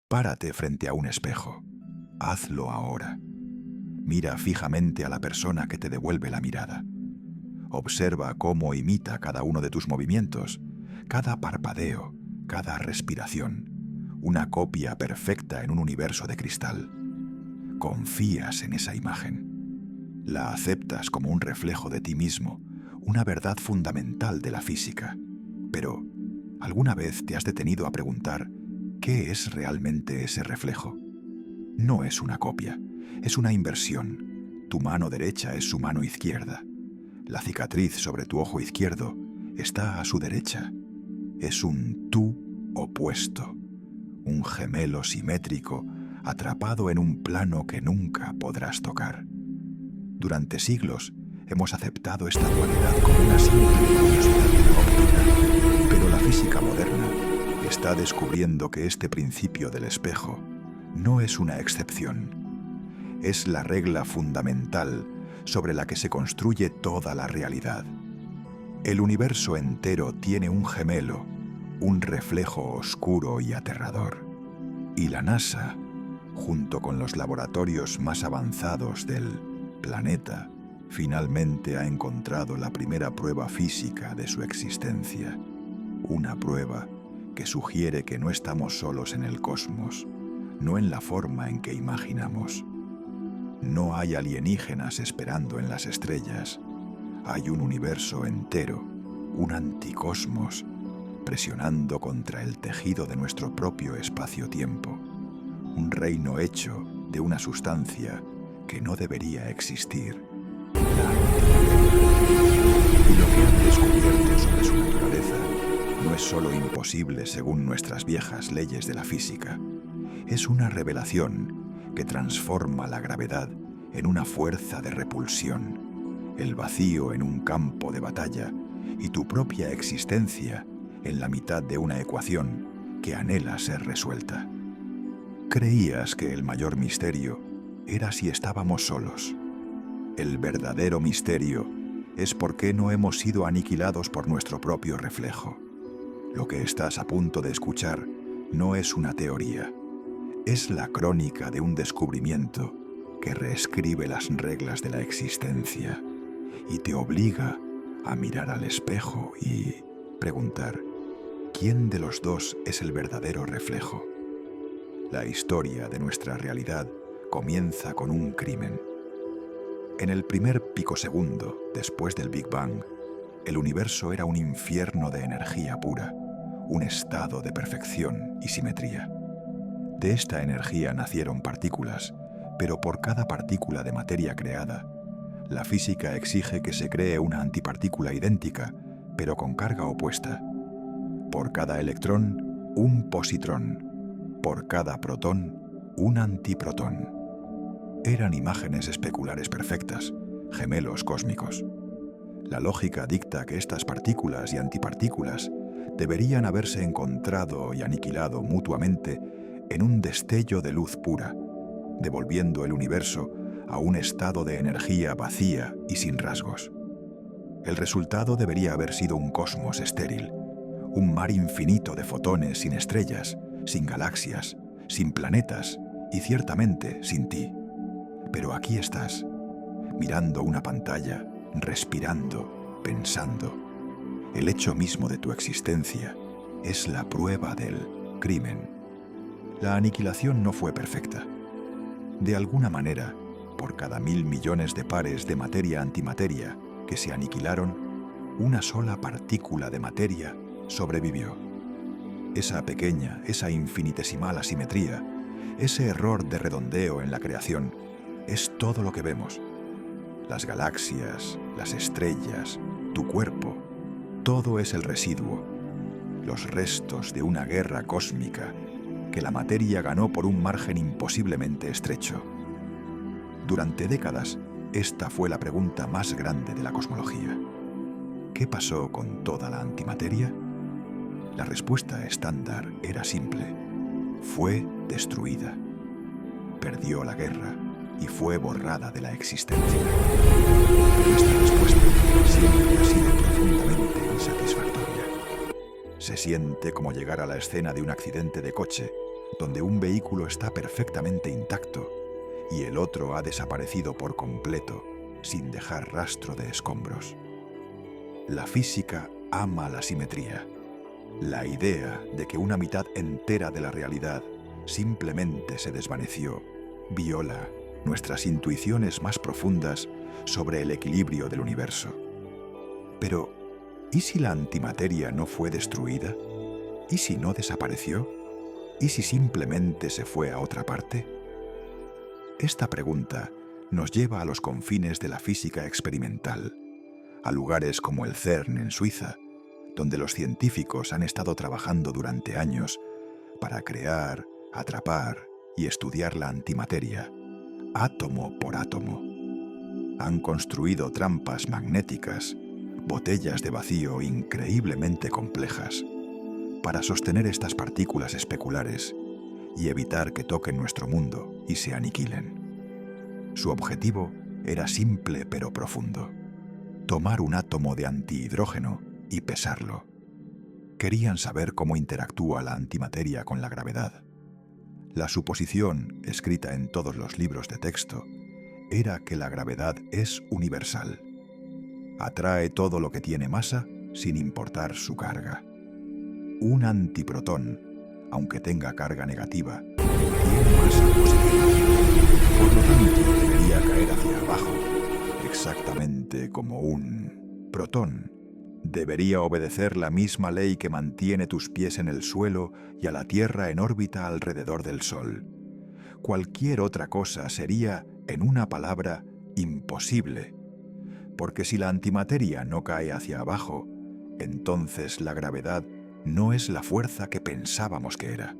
Párate frente a un espejo. Hazlo ahora. Mira fijamente a la persona que te devuelve la mirada. Observa cómo imita cada uno de tus movimientos, cada parpadeo, cada respiración, una copia perfecta en un universo de cristal. Confías en esa imagen. La aceptas como un reflejo de ti mismo, una verdad fundamental de la física. Pero, ¿alguna vez te has detenido a preguntar qué es realmente ese reflejo? No es una copia, es una inversión. Tu mano derecha es su mano izquierda. La cicatriz sobre tu ojo izquierdo está a su derecha. Es un tú opuesto, un gemelo simétrico atrapado en un plano que nunca podrás tocar. Durante siglos hemos aceptado esta dualidad como una simple curiosidad de la óptica, pero la física moderna está descubriendo que este principio del espejo no es una excepción. Es la regla fundamental sobre la que se construye toda la realidad. El universo entero tiene un gemelo, un reflejo oscuro y aterrador. Y la NASA, junto con los laboratorios más avanzados del planeta, finalmente ha encontrado la primera prueba física de su existencia. Una prueba que sugiere que no estamos solos en el cosmos, no en la forma en que imaginamos. No hay alienígenas esperando en las estrellas. Hay un universo entero, un anticosmos, presionando contra el tejido de nuestro propio espacio-tiempo. Un reino hecho de una sustancia que no debería existir. Y lo que han descubierto sobre su naturaleza no es solo imposible según nuestras viejas leyes de la física. Es una revelación que transforma la gravedad en una fuerza de repulsión, el vacío en un campo de batalla y tu propia existencia en la mitad de una ecuación que anhela ser resuelta. Creías que el mayor misterio era si estábamos solos. El verdadero misterio es por qué no hemos sido aniquilados por nuestro propio reflejo. Lo que estás a punto de escuchar no es una teoría. Es la crónica de un descubrimiento que reescribe las reglas de la existencia y te obliga a mirar al espejo y preguntar, ¿quién de los dos es el verdadero reflejo? La historia de nuestra realidad comienza con un crimen. En el primer picosegundo después del Big Bang, el universo era un infierno de energía pura, un estado de perfección y simetría. De esta energía nacieron partículas, pero por cada partícula de materia creada, la física exige que se cree una antipartícula idéntica, pero con carga opuesta. Por cada electrón, un positrón. Por cada protón, un antiprotón. Eran imágenes especulares perfectas, gemelos cósmicos. La lógica dicta que estas partículas y antipartículas deberían haberse encontrado y aniquilado mutuamente en un destello de luz pura, devolviendo el universo a un estado de energía vacía y sin rasgos. El resultado debería haber sido un cosmos estéril, un mar infinito de fotones sin estrellas, sin galaxias, sin planetas y ciertamente sin ti. Pero aquí estás, mirando una pantalla, respirando, pensando. El hecho mismo de tu existencia es la prueba del crimen. La aniquilación no fue perfecta. De alguna manera, por cada 1.000 millones de pares de materia-antimateria que se aniquilaron, una sola partícula de materia sobrevivió. Esa pequeña, esa infinitesimal asimetría, ese error de redondeo en la creación, es todo lo que vemos. Las galaxias, las estrellas, tu cuerpo, todo es el residuo, los restos de una guerra cósmica que la materia ganó por un margen imposiblemente estrecho. Durante décadas, esta fue la pregunta más grande de la cosmología. ¿Qué pasó con toda la antimateria? La respuesta estándar era simple. Fue destruida. Perdió la guerra y fue borrada de la existencia. Esta respuesta siempre ha sido profundamente insatisfactoria. Se siente como llegar a la escena de un accidente de coche, donde un vehículo está perfectamente intacto y el otro ha desaparecido por completo, sin dejar rastro de escombros. La física ama la simetría. La idea de que una mitad entera de la realidad simplemente se desvaneció viola nuestras intuiciones más profundas sobre el equilibrio del universo. Pero, ¿y si la antimateria no fue destruida? ¿Y si no desapareció? ¿Y si simplemente se fue a otra parte? Esta pregunta nos lleva a los confines de la física experimental, a lugares como el CERN en Suiza, donde los científicos han estado trabajando durante años para crear, atrapar y estudiar la antimateria, átomo por átomo. Han construido trampas magnéticas, botellas de vacío increíblemente complejas, para sostener estas partículas especulares y evitar que toquen nuestro mundo y se aniquilen. Su objetivo era simple pero profundo: tomar un átomo de antihidrógeno y pesarlo. Querían saber cómo interactúa la antimateria con la gravedad. La suposición, escrita en todos los libros de texto, era que la gravedad es universal. Atrae todo lo que tiene masa sin importar su carga. Un antiprotón, aunque tenga carga negativa, tiene masa positiva. Por lo tanto, debería caer hacia abajo, exactamente como un protón. Debería obedecer la misma ley que mantiene tus pies en el suelo y a la Tierra en órbita alrededor del Sol. Cualquier otra cosa sería, en una palabra, imposible. Porque si la antimateria no cae hacia abajo, entonces la gravedad no es la fuerza que pensábamos que era.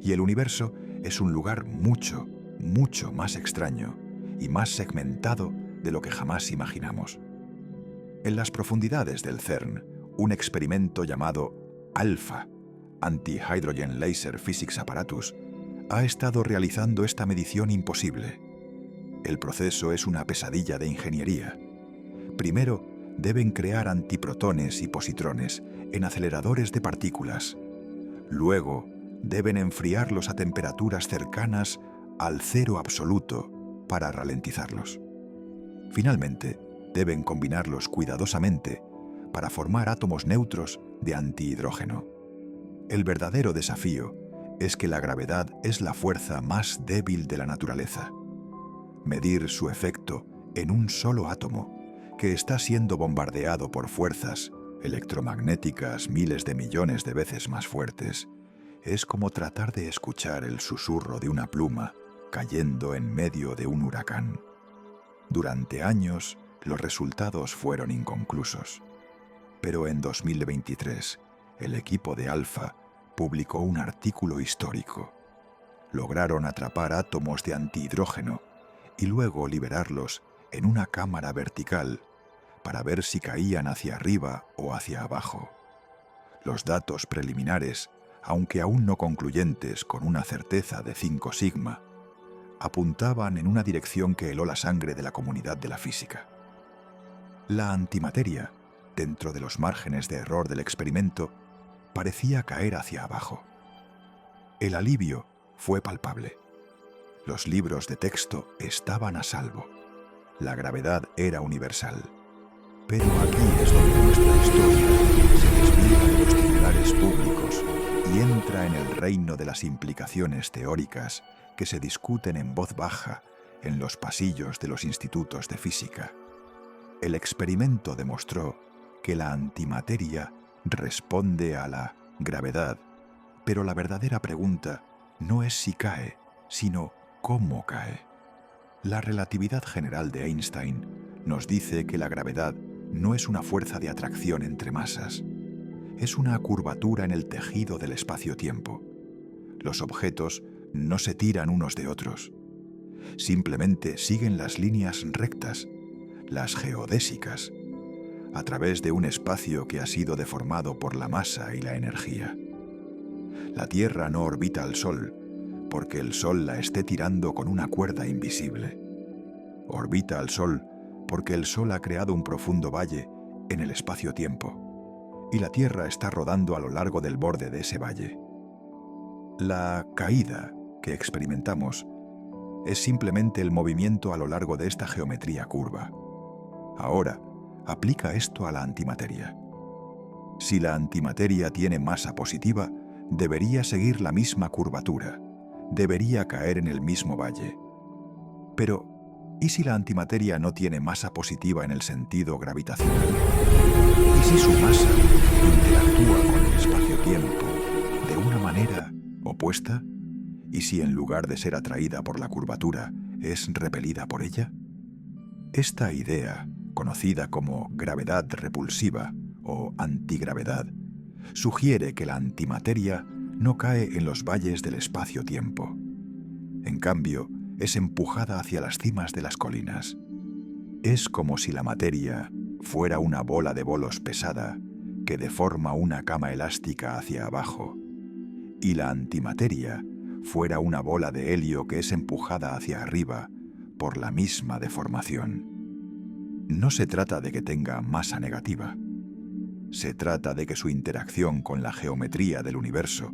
Y el universo es un lugar mucho, mucho más extraño y más segmentado de lo que jamás imaginamos. En las profundidades del CERN, un experimento llamado ALPHA, Anti-Hydrogen Laser Physics Apparatus, ha estado realizando esta medición imposible. El proceso es una pesadilla de ingeniería. Primero, deben crear antiprotones y positrones en aceleradores de partículas. Luego, deben enfriarlos a temperaturas cercanas al cero absoluto para ralentizarlos. Finalmente, deben combinarlos cuidadosamente para formar átomos neutros de antihidrógeno. El verdadero desafío es que la gravedad es la fuerza más débil de la naturaleza. Medir su efecto en un solo átomo que está siendo bombardeado por fuerzas electromagnéticas miles de millones de veces más fuertes es como tratar de escuchar el susurro de una pluma cayendo en medio de un huracán. Durante años, los resultados fueron inconclusos. Pero en 2023, el equipo de ALPHA publicó un artículo histórico. Lograron atrapar átomos de antihidrógeno y luego liberarlos en una cámara vertical para ver si caían hacia arriba o hacia abajo. Los datos preliminares, aunque aún no concluyentes con una certeza de 5 sigma, apuntaban en una dirección que heló la sangre de la comunidad de la física. La antimateria, dentro de los márgenes de error del experimento, parecía caer hacia abajo. El alivio fue palpable. Los libros de texto estaban a salvo. La gravedad era universal. Pero aquí es donde nuestra historia se desvía de los titulares públicos y entra en el reino de las implicaciones teóricas que se discuten en voz baja en los pasillos de los institutos de física. El experimento demostró que la antimateria responde a la gravedad, pero la verdadera pregunta no es si cae, sino cómo cae. La relatividad general de Einstein nos dice que la gravedad no es una fuerza de atracción entre masas, es una curvatura en el tejido del espacio-tiempo. Los objetos no se tiran unos de otros, simplemente siguen las líneas rectas, las geodésicas, a través de un espacio que ha sido deformado por la masa y la energía. La Tierra no orbita al Sol porque el Sol la esté tirando con una cuerda invisible. Orbita al Sol porque el Sol ha creado un profundo valle en el espacio-tiempo y la Tierra está rodando a lo largo del borde de ese valle. La caída que experimentamos es simplemente el movimiento a lo largo de esta geometría curva. Ahora, aplica esto a la antimateria. Si la antimateria tiene masa positiva, debería seguir la misma curvatura, debería caer en el mismo valle. Pero, ¿y si la antimateria no tiene masa positiva en el sentido gravitacional? ¿Y si su masa interactúa con el espacio-tiempo de una manera opuesta? ¿Y si en lugar de ser atraída por la curvatura, es repelida por ella? Esta idea, conocida como gravedad repulsiva o antigravedad, sugiere que la antimateria no cae en los valles del espacio-tiempo. En cambio, es empujada hacia las cimas de las colinas. Es como si la materia fuera una bola de bolos pesada que deforma una cama elástica hacia abajo, y la antimateria fuera una bola de helio que es empujada hacia arriba por la misma deformación. No se trata de que tenga masa negativa. Se trata de que su interacción con la geometría del universo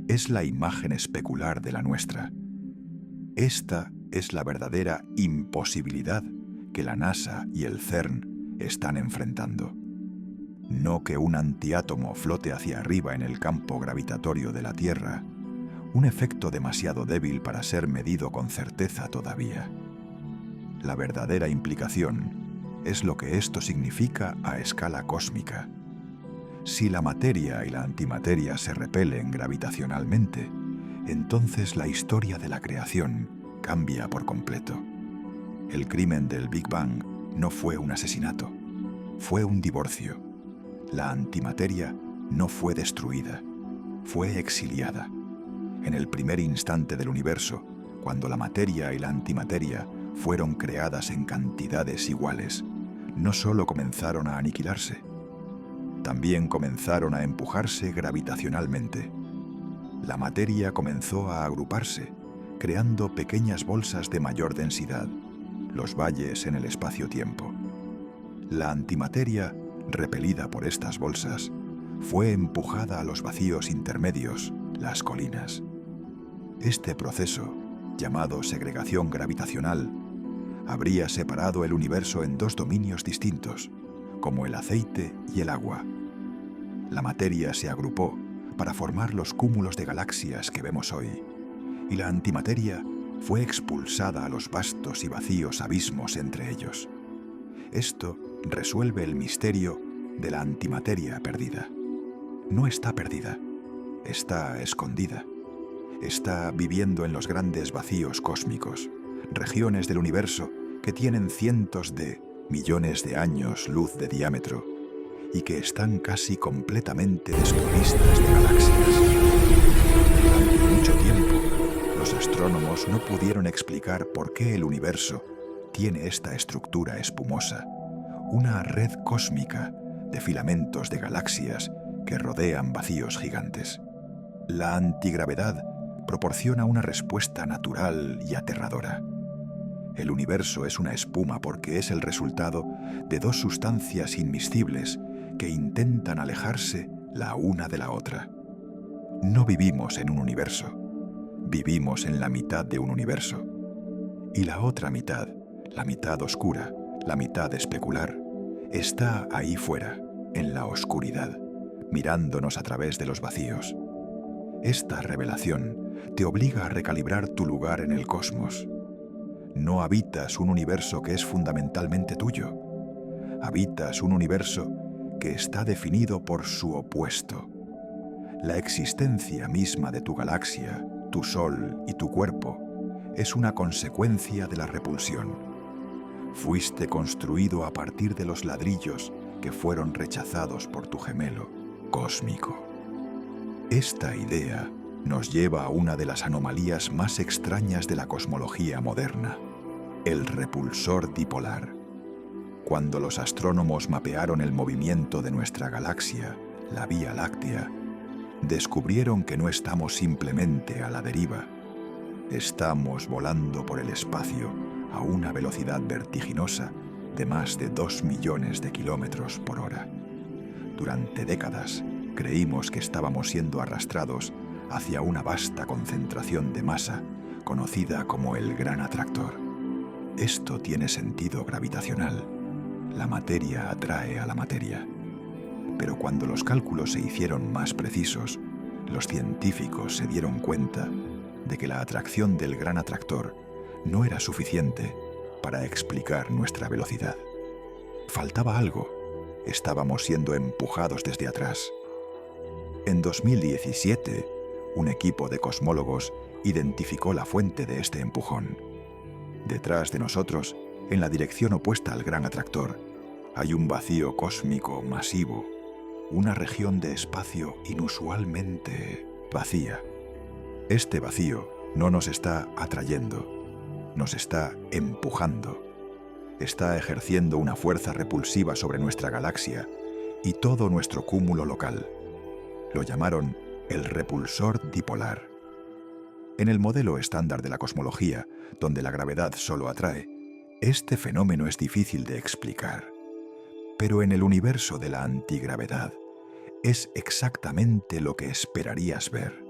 es la imagen especular de la nuestra. Esta es la verdadera imposibilidad que la NASA y el CERN están enfrentando. No que un antiátomo flote hacia arriba en el campo gravitatorio de la Tierra, un efecto demasiado débil para ser medido con certeza todavía. La verdadera implicación es lo que esto significa a escala cósmica. Si la materia y la antimateria se repelen gravitacionalmente, entonces la historia de la creación cambia por completo. El crimen del Big Bang no fue un asesinato, fue un divorcio. La antimateria no fue destruida, fue exiliada. En el primer instante del universo, cuando la materia y la antimateria fueron creadas en cantidades iguales, no solo comenzaron a aniquilarse, también comenzaron a empujarse gravitacionalmente. La materia comenzó a agruparse, creando pequeñas bolsas de mayor densidad, los valles en el espacio-tiempo. La antimateria, repelida por estas bolsas, fue empujada a los vacíos intermedios, las colinas. Este proceso, llamado segregación gravitacional, habría separado el universo en dos dominios distintos, como el aceite y el agua. La materia se agrupó para formar los cúmulos de galaxias que vemos hoy, y la antimateria fue expulsada a los vastos y vacíos abismos entre ellos. Esto resuelve el misterio de la antimateria perdida. No está perdida, está escondida. Está viviendo en los grandes vacíos cósmicos, regiones del universo que tienen cientos de millones de años luz de diámetro y que están casi completamente desprovistas de galaxias. Durante mucho tiempo, los astrónomos no pudieron explicar por qué el universo tiene esta estructura espumosa, una red cósmica de filamentos de galaxias que rodean vacíos gigantes. La antigravedad proporciona una respuesta natural y aterradora. El universo es una espuma porque es el resultado de dos sustancias inmiscibles que intentan alejarse la una de la otra. No vivimos en un universo, vivimos en la mitad de un universo. Y la otra mitad, la mitad oscura, la mitad especular, está ahí fuera, en la oscuridad, mirándonos a través de los vacíos. Esta revelación te obliga a recalibrar tu lugar en el cosmos. No habitas un universo que es fundamentalmente tuyo. Habitas un universo que está definido por su opuesto. La existencia misma de tu galaxia, tu Sol y tu cuerpo es una consecuencia de la repulsión. Fuiste construido a partir de los ladrillos que fueron rechazados por tu gemelo cósmico. Esta idea nos lleva a una de las anomalías más extrañas de la cosmología moderna, el repulsor dipolar. Cuando los astrónomos mapearon el movimiento de nuestra galaxia, la Vía Láctea, descubrieron que no estamos simplemente a la deriva. Estamos volando por el espacio a una velocidad vertiginosa de más de 2 millones de kilómetros por hora. Durante décadas creímos que estábamos siendo arrastrados hacia una vasta concentración de masa conocida como el Gran Atractor. Esto tiene sentido gravitacional. La materia atrae a la materia. Pero cuando los cálculos se hicieron más precisos, los científicos se dieron cuenta de que la atracción del Gran Atractor no era suficiente para explicar nuestra velocidad. Faltaba algo. Estábamos siendo empujados desde atrás. En 2017, un equipo de cosmólogos identificó la fuente de este empujón. Detrás de nosotros, en la dirección opuesta al Gran Atractor, hay un vacío cósmico masivo, una región de espacio inusualmente vacía. Este vacío no nos está atrayendo, nos está empujando. Está ejerciendo una fuerza repulsiva sobre nuestra galaxia y todo nuestro cúmulo local. Lo llamaron el repulsor dipolar. En el modelo estándar de la cosmología, donde la gravedad solo atrae, este fenómeno es difícil de explicar. Pero en el universo de la antigravedad, es exactamente lo que esperarías ver.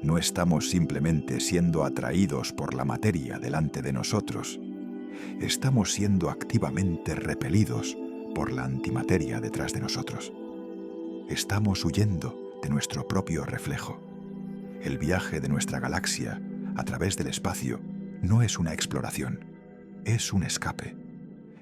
No estamos simplemente siendo atraídos por la materia delante de nosotros. Estamos siendo activamente repelidos por la antimateria detrás de nosotros. Estamos huyendo de nuestro propio reflejo. El viaje de nuestra galaxia a través del espacio no es una exploración, es un escape.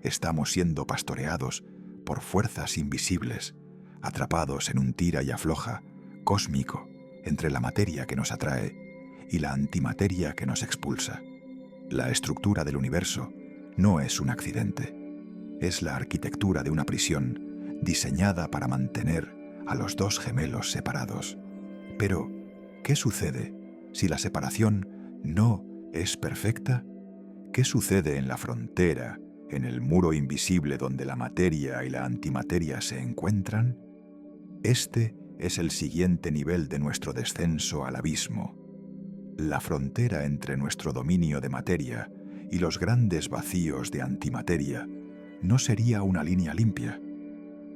Estamos siendo pastoreados por fuerzas invisibles, atrapados en un tira y afloja cósmico entre la materia que nos atrae y la antimateria que nos expulsa. La estructura del universo no es un accidente, es la arquitectura de una prisión diseñada para mantener a los dos gemelos separados. Pero, ¿qué sucede si la separación no es perfecta? ¿Qué sucede en la frontera, en el muro invisible donde la materia y la antimateria se encuentran? Este es el siguiente nivel de nuestro descenso al abismo. La frontera entre nuestro dominio de materia y los grandes vacíos de antimateria no sería una línea limpia.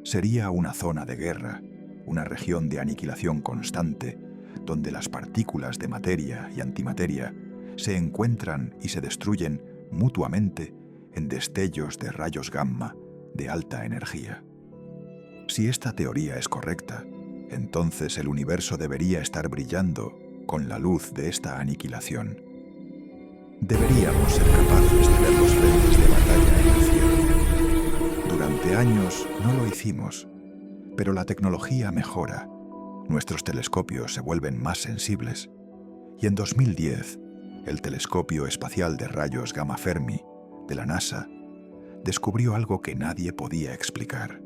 Sería una zona de guerra, una región de aniquilación constante, donde las partículas de materia y antimateria se encuentran y se destruyen mutuamente en destellos de rayos gamma de alta energía. Si esta teoría es correcta, entonces el universo debería estar brillando con la luz de esta aniquilación. Deberíamos ser capaces de ver los frentes de batalla en el cielo. Durante años no lo hicimos, pero la tecnología mejora. Nuestros telescopios se vuelven más sensibles. Y en 2010, el telescopio espacial de rayos gamma Fermi de la NASA descubrió algo que nadie podía explicar.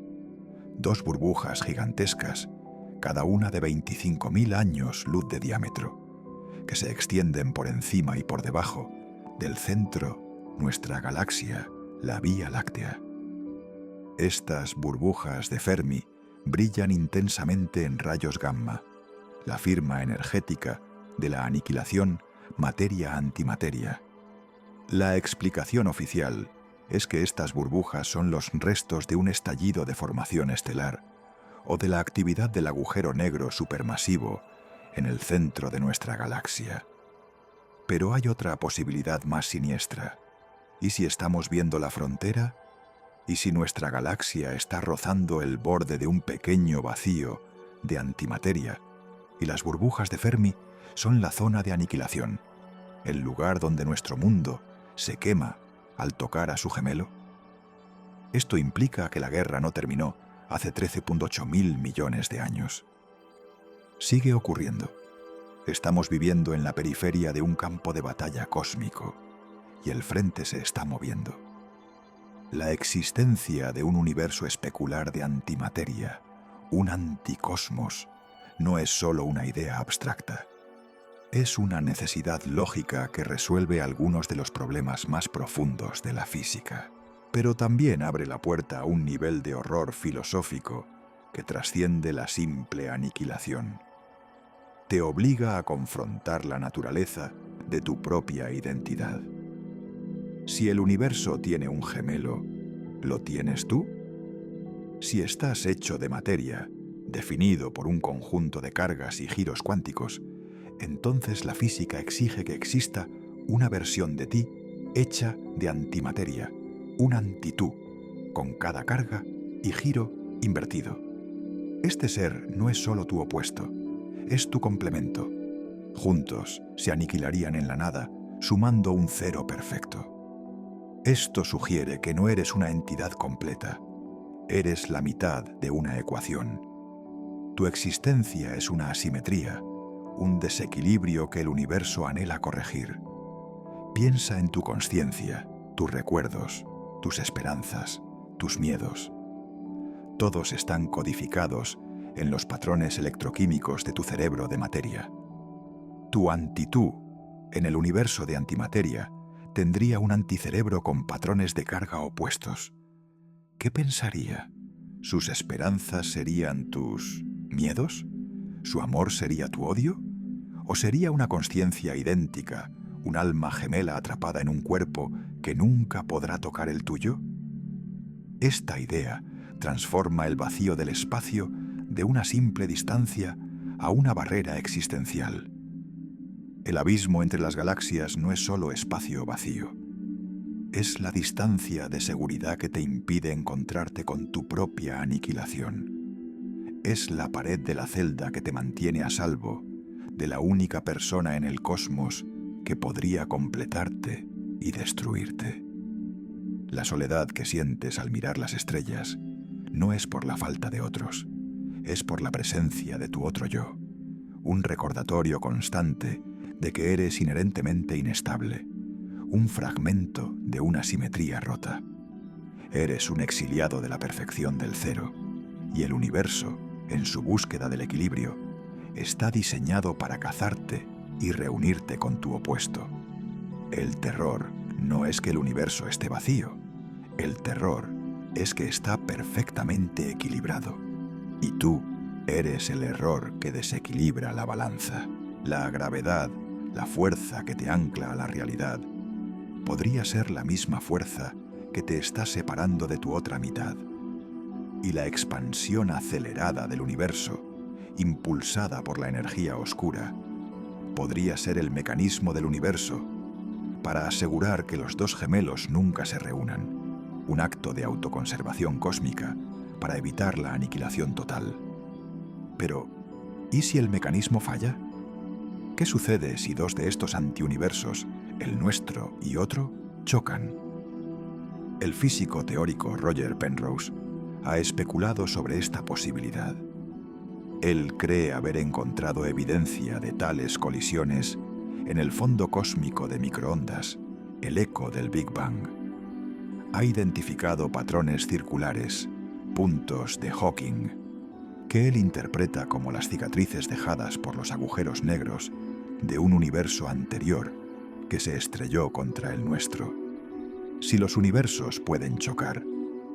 Dos burbujas gigantescas, cada una de 25.000 años luz de diámetro, que se extienden por encima y por debajo del centro, nuestra galaxia, la Vía Láctea. Estas burbujas de Fermi brillan intensamente en rayos gamma, la firma energética de la aniquilación materia-antimateria. La explicación oficial es que estas burbujas son los restos de un estallido de formación estelar o de la actividad del agujero negro supermasivo en el centro de nuestra galaxia. Pero hay otra posibilidad más siniestra. ¿Y si estamos viendo la frontera? ¿Y si nuestra galaxia está rozando el borde de un pequeño vacío de antimateria y las burbujas de Fermi son la zona de aniquilación, el lugar donde nuestro mundo se quema al tocar a su gemelo? Esto implica que la guerra no terminó hace 13.8 mil millones de años. Sigue ocurriendo. Estamos viviendo en la periferia de un campo de batalla cósmico y el frente se está moviendo. La existencia de un universo especular de antimateria, un anticosmos, no es solo una idea abstracta. Es una necesidad lógica que resuelve algunos de los problemas más profundos de la física, pero también abre la puerta a un nivel de horror filosófico que trasciende la simple aniquilación. Te obliga a confrontar la naturaleza de tu propia identidad. Si el universo tiene un gemelo, ¿lo tienes tú? Si estás hecho de materia, definido por un conjunto de cargas y giros cuánticos, entonces la física exige que exista una versión de ti hecha de antimateria, un antitú, con cada carga y giro invertido. Este ser no es solo tu opuesto, es tu complemento. Juntos se aniquilarían en la nada, sumando un cero perfecto. Esto sugiere que no eres una entidad completa, eres la mitad de una ecuación. Tu existencia es una asimetría, un desequilibrio que el universo anhela corregir. Piensa en tu consciencia, tus recuerdos, tus esperanzas, tus miedos. Todos están codificados en los patrones electroquímicos de tu cerebro de materia. Tu antitú, en el universo de antimateria, tendría un anticerebro con patrones de carga opuestos. ¿Qué pensaría? ¿Sus esperanzas serían tus miedos? ¿Su amor sería tu odio? ¿O sería una consciencia idéntica, un alma gemela atrapada en un cuerpo que nunca podrá tocar el tuyo? Esta idea transforma el vacío del espacio de una simple distancia a una barrera existencial. El abismo entre las galaxias no es solo espacio vacío. Es la distancia de seguridad que te impide encontrarte con tu propia aniquilación. Es la pared de la celda que te mantiene a salvo de la única persona en el cosmos que podría completarte y destruirte. La soledad que sientes al mirar las estrellas no es por la falta de otros, es por la presencia de tu otro yo, un recordatorio constante de que eres inherentemente inestable, un fragmento de una simetría rota. Eres un exiliado de la perfección del cero, y el universo, en su búsqueda del equilibrio, está diseñado para cazarte y reunirte con tu opuesto. El terror no es que el universo esté vacío, el terror es que está perfectamente equilibrado, y tú eres el error que desequilibra la balanza. La gravedad, la fuerza que te ancla a la realidad, podría ser la misma fuerza que te está separando de tu otra mitad. Y la expansión acelerada del universo, impulsada por la energía oscura, podría ser el mecanismo del universo para asegurar que los dos gemelos nunca se reúnan, un acto de autoconservación cósmica para evitar la aniquilación total. Pero, ¿y si el mecanismo falla? ¿Qué sucede si dos de estos antiuniversos, el nuestro y otro, chocan? El físico teórico Roger Penrose ha especulado sobre esta posibilidad. Él cree haber encontrado evidencia de tales colisiones en el fondo cósmico de microondas, el eco del Big Bang. Ha identificado patrones circulares, puntos de Hawking, que él interpreta como las cicatrices dejadas por los agujeros negros de un universo anterior que se estrelló contra el nuestro. Si los universos pueden chocar,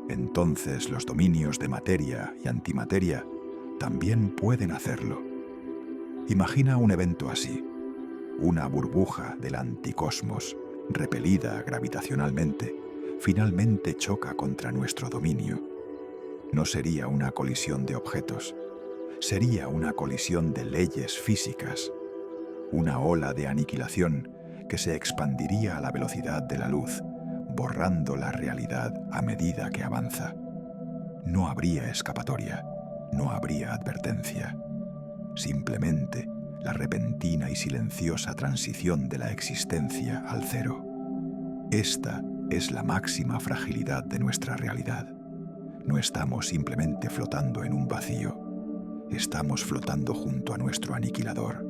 entonces los dominios de materia y antimateria también pueden hacerlo. Imagina un evento así: una burbuja del anticosmos, repelida gravitacionalmente, finalmente choca contra nuestro dominio. No sería una colisión de objetos, sería una colisión de leyes físicas, una ola de aniquilación que se expandiría a la velocidad de la luz, borrando la realidad a medida que avanza. No habría escapatoria, no habría advertencia. Simplemente la repentina y silenciosa transición de la existencia al cero. Esta es la máxima fragilidad de nuestra realidad. No estamos simplemente flotando en un vacío. Estamos flotando junto a nuestro aniquilador,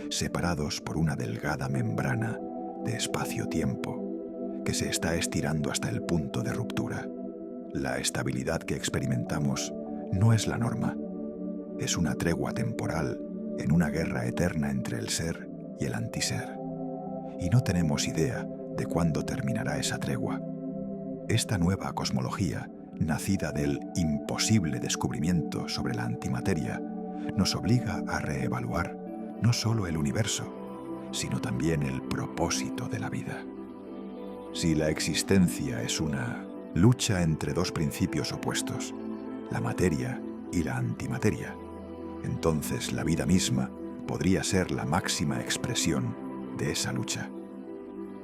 separados por una delgada membrana de espacio-tiempo que se está estirando hasta el punto de ruptura. La estabilidad que experimentamos no es la norma. Es una tregua temporal en una guerra eterna entre el ser y el antiser. Y no tenemos idea de cuándo terminará esa tregua. Esta nueva cosmología, nacida del imposible descubrimiento sobre la antimateria, nos obliga a reevaluar no solo el universo, sino también el propósito de la vida. Si la existencia es una lucha entre dos principios opuestos, la materia y la antimateria, entonces la vida misma podría ser la máxima expresión de esa lucha.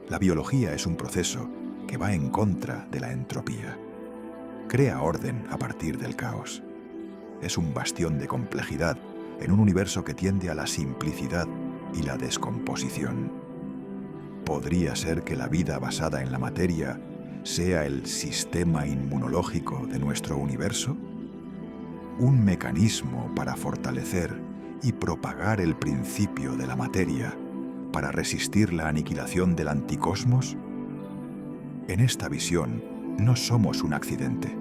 La biología es un proceso que va en contra de la entropía. Crea orden a partir del caos. Es un bastión de complejidad en un universo que tiende a la simplicidad y la descomposición. ¿Podría ser que la vida basada en la materia sea el sistema inmunológico de nuestro universo? Un mecanismo para fortalecer y propagar el principio de la materia para resistir la aniquilación del anticosmos? En esta visión no somos un accidente,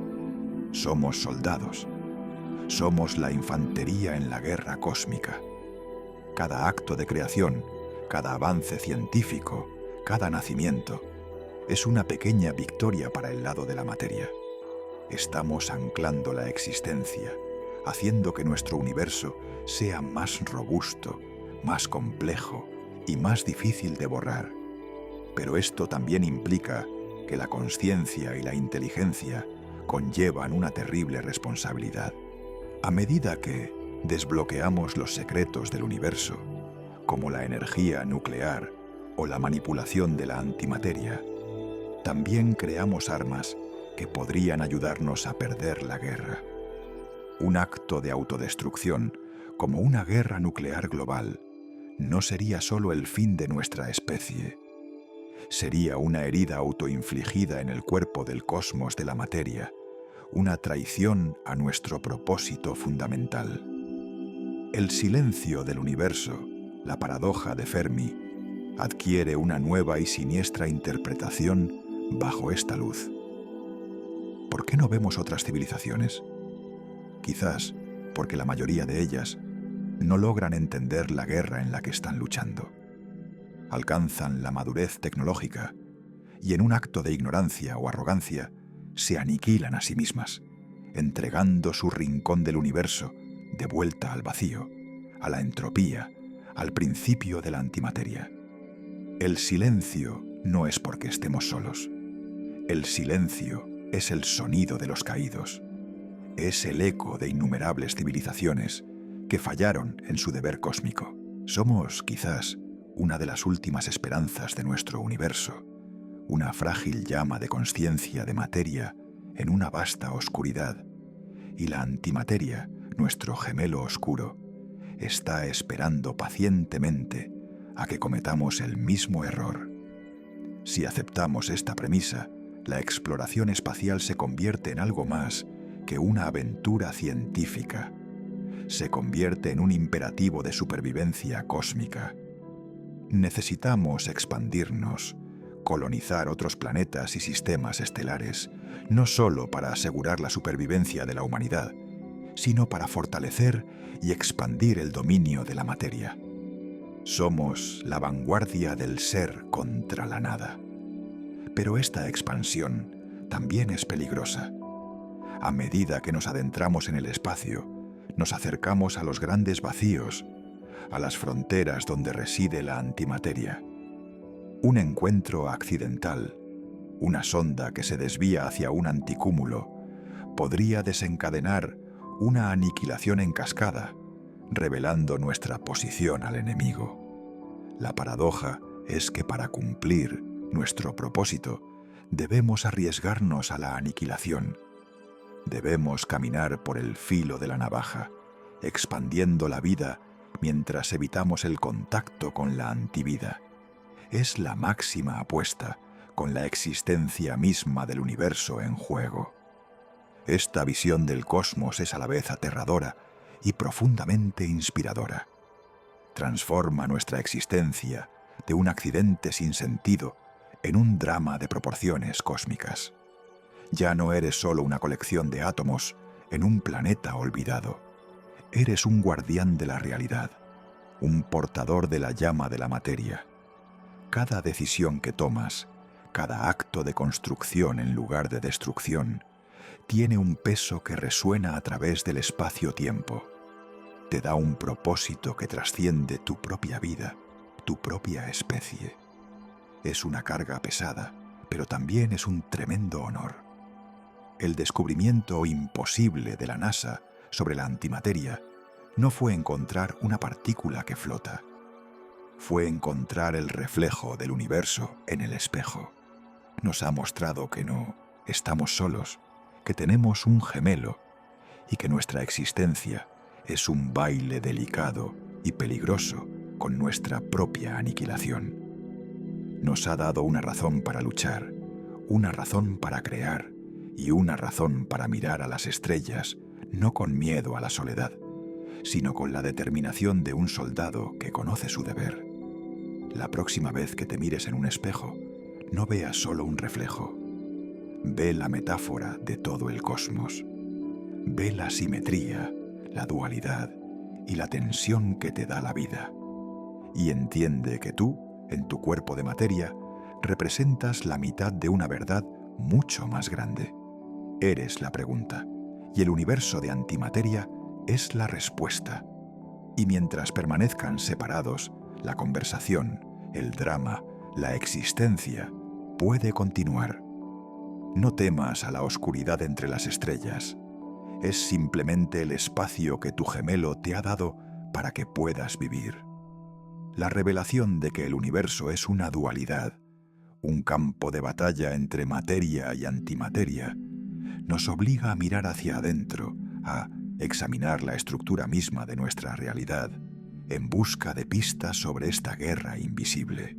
somos soldados. Somos la infantería en la guerra cósmica. Cada acto de creación, cada avance científico, cada nacimiento, es una pequeña victoria para el lado de la materia. Estamos anclando la existencia, haciendo que nuestro universo sea más robusto, más complejo y más difícil de borrar. Pero esto también implica que la consciencia y la inteligencia conllevan una terrible responsabilidad. A medida que desbloqueamos los secretos del universo, como la energía nuclear o la manipulación de la antimateria, también creamos armas que podrían ayudarnos a perder la guerra. Un acto de autodestrucción, como una guerra nuclear global, no sería solo el fin de nuestra especie. Sería una herida autoinfligida en el cuerpo del cosmos de la materia, una traición a nuestro propósito fundamental. El silencio del universo, la paradoja de Fermi, adquiere una nueva y siniestra interpretación bajo esta luz. ¿Por qué no vemos otras civilizaciones? Quizás porque la mayoría de ellas no logran entender la guerra en la que están luchando. Alcanzan la madurez tecnológica y en un acto de ignorancia o arrogancia se aniquilan a sí mismas, entregando su rincón del universo de vuelta al vacío, a la entropía, al principio de la antimateria. El silencio no es porque estemos solos. El silencio es el sonido de los caídos. Es el eco de innumerables civilizaciones que fallaron en su deber cósmico. Somos, quizás, una de las últimas esperanzas de nuestro universo, una frágil llama de consciencia de materia en una vasta oscuridad, y la antimateria, nuestro gemelo oscuro, está esperando pacientemente a que cometamos el mismo error. Si aceptamos esta premisa, la exploración espacial se convierte en algo más que una aventura científica. Se convierte en un imperativo de supervivencia cósmica. Necesitamos expandirnos, colonizar otros planetas y sistemas estelares, no solo para asegurar la supervivencia de la humanidad, sino para fortalecer y expandir el dominio de la materia. Somos la vanguardia del ser contra la nada. Pero esta expansión también es peligrosa. A medida que nos adentramos en el espacio, nos acercamos a los grandes vacíos, a las fronteras donde reside la antimateria. Un encuentro accidental, una sonda que se desvía hacia un anticúmulo, podría desencadenar una aniquilación en cascada, revelando nuestra posición al enemigo. La paradoja es que para cumplir nuestro propósito, debemos arriesgarnos a la aniquilación. Debemos caminar por el filo de la navaja, expandiendo la vida mientras evitamos el contacto con la antivida. Es la máxima apuesta, con la existencia misma del universo en juego. Esta visión del cosmos es a la vez aterradora y profundamente inspiradora. Transforma nuestra existencia de un accidente sin sentido en un drama de proporciones cósmicas. Ya no eres solo una colección de átomos en un planeta olvidado. Eres un guardián de la realidad, un portador de la llama de la materia. Cada decisión que tomas, cada acto de construcción en lugar de destrucción, tiene un peso que resuena a través del espacio-tiempo. Te da un propósito que trasciende tu propia vida, tu propia especie. Es una carga pesada, pero también es un tremendo honor. El descubrimiento imposible de la NASA sobre la antimateria no fue encontrar una partícula que flota, fue encontrar el reflejo del universo en el espejo. Nos ha mostrado que no estamos solos, que tenemos un gemelo y que nuestra existencia es un baile delicado y peligroso con nuestra propia aniquilación. Nos ha dado una razón para luchar, una razón para crear y una razón para mirar a las estrellas, no con miedo a la soledad, sino con la determinación de un soldado que conoce su deber. La próxima vez que te mires en un espejo, no veas solo un reflejo. Ve la metáfora de todo el cosmos. Ve la simetría, la dualidad y la tensión que te da la vida. Y entiende que tú, en tu cuerpo de materia, representas la mitad de una verdad mucho más grande. Eres la pregunta, y el universo de antimateria es la respuesta. Y mientras permanezcan separados, la conversación, el drama, la existencia, puede continuar. No temas a la oscuridad entre las estrellas. Es simplemente el espacio que tu gemelo te ha dado para que puedas vivir. La revelación de que el universo es una dualidad, un campo de batalla entre materia y antimateria, nos obliga a mirar hacia adentro, a examinar la estructura misma de nuestra realidad, en busca de pistas sobre esta guerra invisible.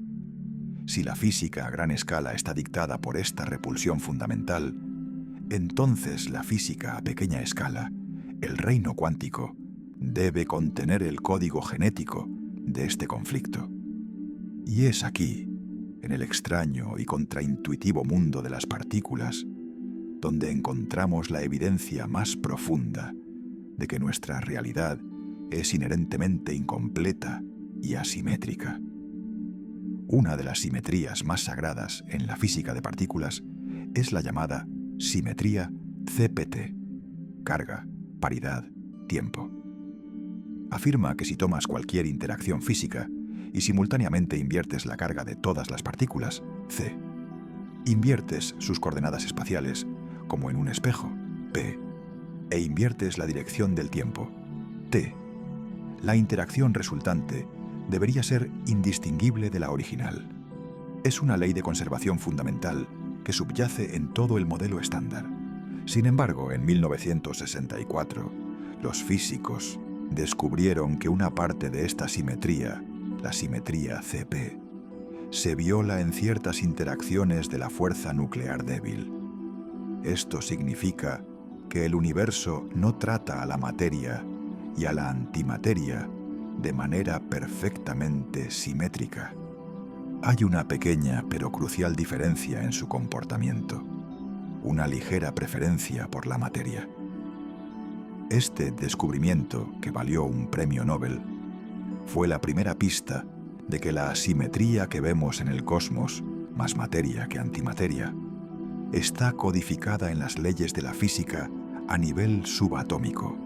Si la física a gran escala está dictada por esta repulsión fundamental, entonces la física a pequeña escala, el reino cuántico, debe contener el código genético de este conflicto. Y es aquí, en el extraño y contraintuitivo mundo de las partículas, donde encontramos la evidencia más profunda de que nuestra realidad es inherentemente incompleta y asimétrica. Una de las simetrías más sagradas en la física de partículas es la llamada simetría CPT, carga, paridad, tiempo. Afirma que si tomas cualquier interacción física y simultáneamente inviertes la carga de todas las partículas, C, inviertes sus coordenadas espaciales, como en un espejo, P, e inviertes la dirección del tiempo, T, la interacción resultante debería ser indistinguible de la original. Es una ley de conservación fundamental que subyace en todo el modelo estándar. Sin embargo, en 1964, los físicos descubrieron que una parte de esta simetría, la simetría CP, se viola en ciertas interacciones de la fuerza nuclear débil. Esto significa que el universo no trata a la materia y a la antimateria de manera perfectamente simétrica. Hay una pequeña pero crucial diferencia en su comportamiento, una ligera preferencia por la materia. Este descubrimiento, que valió un premio Nobel, fue la primera pista de que la asimetría que vemos en el cosmos, más materia que antimateria, está codificada en las leyes de la física a nivel subatómico.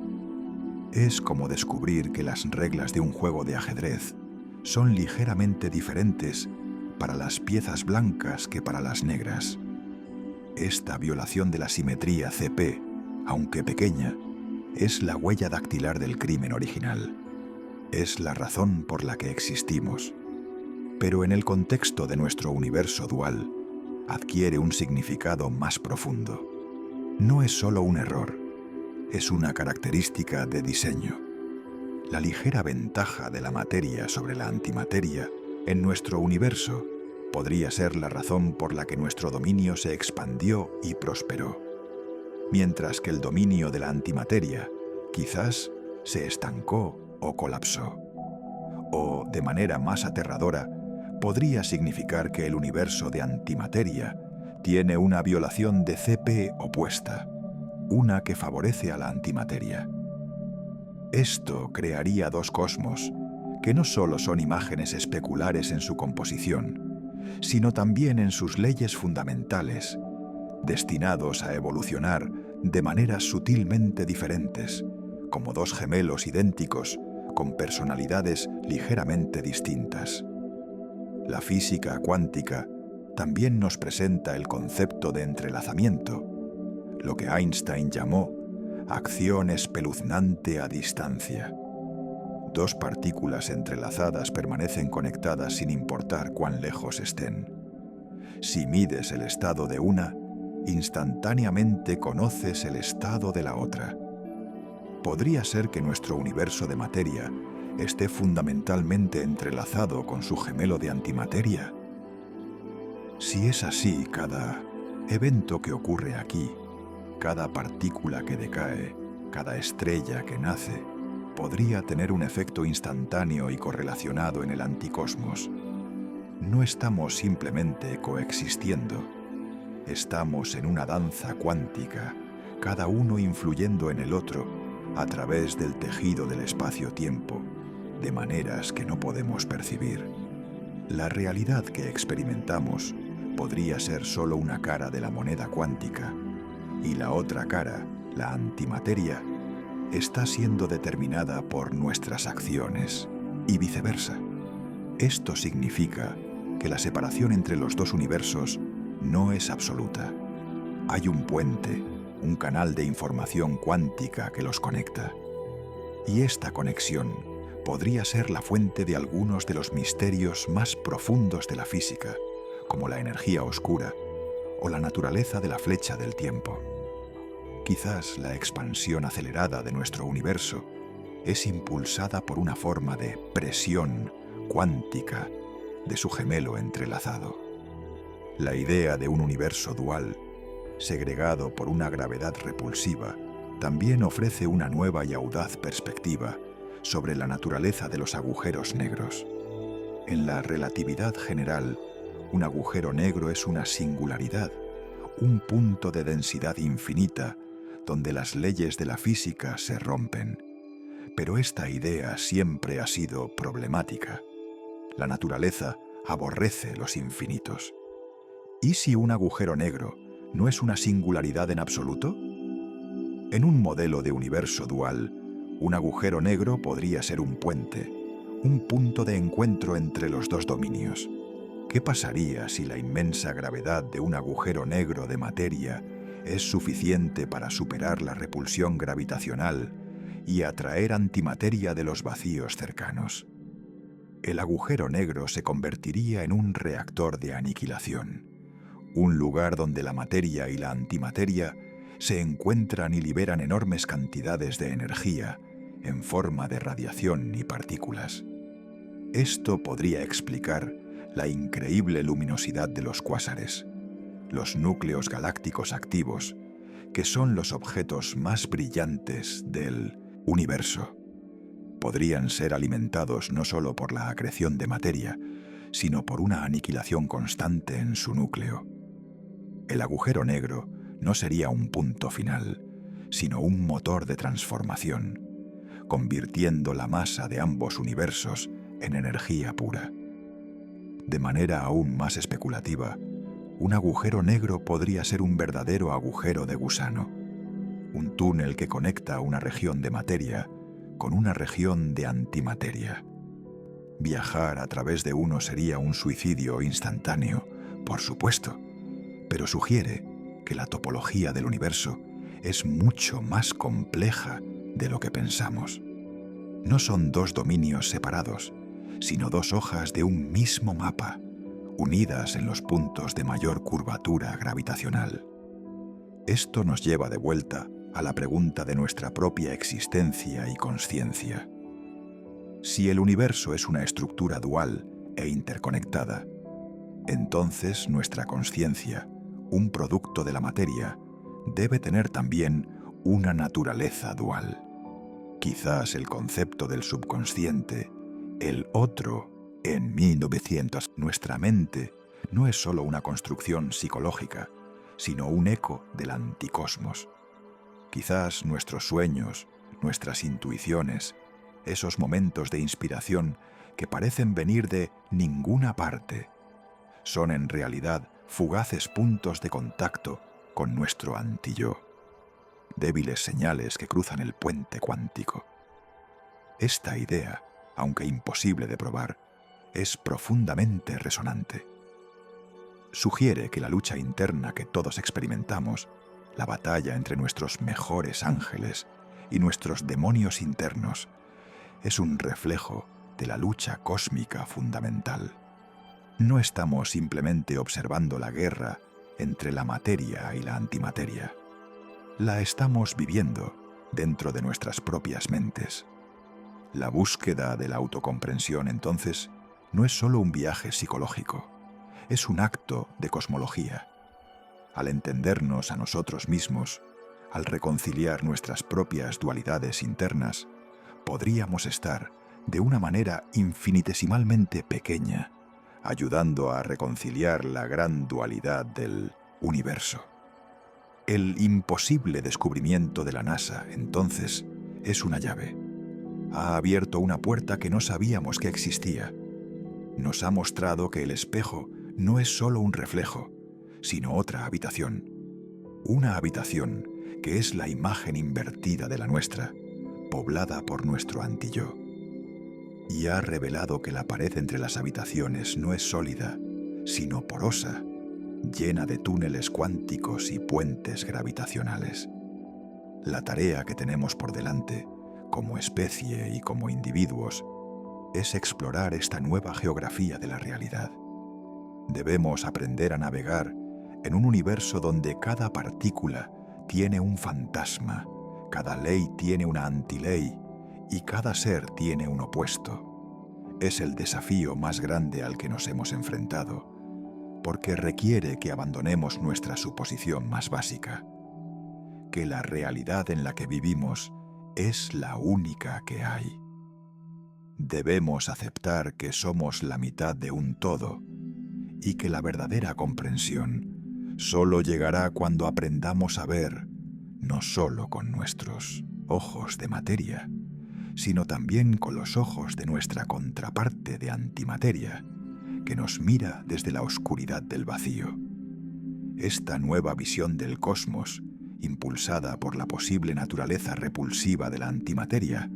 Es como descubrir que las reglas de un juego de ajedrez son ligeramente diferentes para las piezas blancas que para las negras. Esta violación de la simetría CP, aunque pequeña, es la huella dactilar del crimen original. Es la razón por la que existimos. Pero en el contexto de nuestro universo dual, adquiere un significado más profundo. No es solo un error, es una característica de diseño. La ligera ventaja de la materia sobre la antimateria en nuestro universo podría ser la razón por la que nuestro dominio se expandió y prosperó, mientras que el dominio de la antimateria quizás se estancó o colapsó. O, de manera más aterradora, podría significar que el universo de antimateria tiene una violación de CP opuesta, una que favorece a la antimateria. Esto crearía dos cosmos que no solo son imágenes especulares en su composición, sino también en sus leyes fundamentales, destinados a evolucionar de maneras sutilmente diferentes, como dos gemelos idénticos con personalidades ligeramente distintas. La física cuántica también nos presenta el concepto de entrelazamiento, lo que Einstein llamó acción espeluznante a distancia. Dos partículas entrelazadas permanecen conectadas sin importar cuán lejos estén. Si mides el estado de una, instantáneamente conoces el estado de la otra. ¿Podría ser que nuestro universo de materia esté fundamentalmente entrelazado con su gemelo de antimateria? Si es así, cada evento que ocurre aquí, cada partícula que decae, cada estrella que nace, podría tener un efecto instantáneo y correlacionado en el anticosmos. No estamos simplemente coexistiendo, estamos en una danza cuántica, cada uno influyendo en el otro a través del tejido del espacio-tiempo, de maneras que no podemos percibir. La realidad que experimentamos podría ser solo una cara de la moneda cuántica, y la otra cara, la antimateria, está siendo determinada por nuestras acciones, y viceversa. Esto significa que la separación entre los dos universos no es absoluta. Hay un puente, un canal de información cuántica que los conecta. Y esta conexión podría ser la fuente de algunos de los misterios más profundos de la física, como la energía oscura o la naturaleza de la flecha del tiempo. Quizás la expansión acelerada de nuestro universo es impulsada por una forma de presión cuántica de su gemelo entrelazado. La idea de un universo dual, segregado por una gravedad repulsiva, también ofrece una nueva y audaz perspectiva sobre la naturaleza de los agujeros negros. En la relatividad general, un agujero negro es una singularidad, un punto de densidad infinita donde las leyes de la física se rompen. Pero esta idea siempre ha sido problemática. La naturaleza aborrece los infinitos. ¿Y si un agujero negro no es una singularidad en absoluto? En un modelo de universo dual, un agujero negro podría ser un puente, un punto de encuentro entre los dos dominios. ¿Qué pasaría si la inmensa gravedad de un agujero negro de materia es suficiente para superar la repulsión gravitacional y atraer antimateria de los vacíos cercanos? El agujero negro se convertiría en un reactor de aniquilación, un lugar donde la materia y la antimateria se encuentran y liberan enormes cantidades de energía en forma de radiación y partículas. Esto podría explicar la increíble luminosidad de los cuásares, los núcleos galácticos activos, que son los objetos más brillantes del universo. Podrían ser alimentados no solo por la acreción de materia, sino por una aniquilación constante en su núcleo. El agujero negro no sería un punto final, sino un motor de transformación, convirtiendo la masa de ambos universos en energía pura. De manera aún más especulativa, un agujero negro podría ser un verdadero agujero de gusano, un túnel que conecta una región de materia con una región de antimateria. Viajar a través de uno sería un suicidio instantáneo, por supuesto, pero sugiere que la topología del universo es mucho más compleja de lo que pensamos. No son dos dominios separados, sino dos hojas de un mismo mapa, unidas en los puntos de mayor curvatura gravitacional. Esto nos lleva de vuelta a la pregunta de nuestra propia existencia y consciencia. Si el universo es una estructura dual e interconectada, entonces nuestra consciencia, un producto de la materia, debe tener también una naturaleza dual. Quizás el concepto del subconsciente, el otro, en 1900, nuestra mente no es solo una construcción psicológica, sino un eco del anticosmos. Quizás nuestros sueños, nuestras intuiciones, esos momentos de inspiración que parecen venir de ninguna parte, son en realidad fugaces puntos de contacto con nuestro anti-yo, débiles señales que cruzan el puente cuántico. Esta idea, aunque imposible de probar, es profundamente resonante. Sugiere que la lucha interna que todos experimentamos, la batalla entre nuestros mejores ángeles y nuestros demonios internos, es un reflejo de la lucha cósmica fundamental. No estamos simplemente observando la guerra entre la materia y la antimateria. La estamos viviendo dentro de nuestras propias mentes. La búsqueda de la autocomprensión, entonces, no es solo un viaje psicológico, es un acto de cosmología. Al entendernos a nosotros mismos, al reconciliar nuestras propias dualidades internas, podríamos estar, de una manera infinitesimalmente pequeña, ayudando a reconciliar la gran dualidad del universo. El imposible descubrimiento de la NASA, entonces, es una llave. Ha abierto una puerta que no sabíamos que existía. Nos ha mostrado que el espejo no es solo un reflejo, sino otra habitación. Una habitación que es la imagen invertida de la nuestra, poblada por nuestro anti-yo. Y ha revelado que la pared entre las habitaciones no es sólida, sino porosa, llena de túneles cuánticos y puentes gravitacionales. La tarea que tenemos por delante, como especie y como individuos, es explorar esta nueva geografía de la realidad. Debemos aprender a navegar en un universo donde cada partícula tiene un fantasma, cada ley tiene una antiley y cada ser tiene un opuesto. Es el desafío más grande al que nos hemos enfrentado, porque requiere que abandonemos nuestra suposición más básica, que la realidad en la que vivimos es la única que hay. Debemos aceptar que somos la mitad de un todo y que la verdadera comprensión solo llegará cuando aprendamos a ver, no solo con nuestros ojos de materia, sino también con los ojos de nuestra contraparte de antimateria, que nos mira desde la oscuridad del vacío. Esta nueva visión del cosmos, impulsada por la posible naturaleza repulsiva de la antimateria,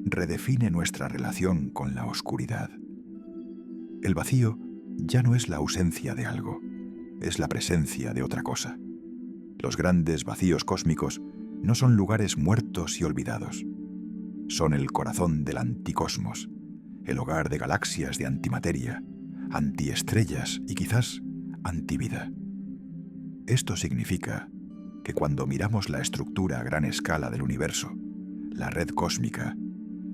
redefine nuestra relación con la oscuridad. El vacío ya no es la ausencia de algo, es la presencia de otra cosa. Los grandes vacíos cósmicos no son lugares muertos y olvidados. Son el corazón del anticosmos, el hogar de galaxias de antimateria, antiestrellas y quizás antivida. Esto significa que cuando miramos la estructura a gran escala del universo, la red cósmica,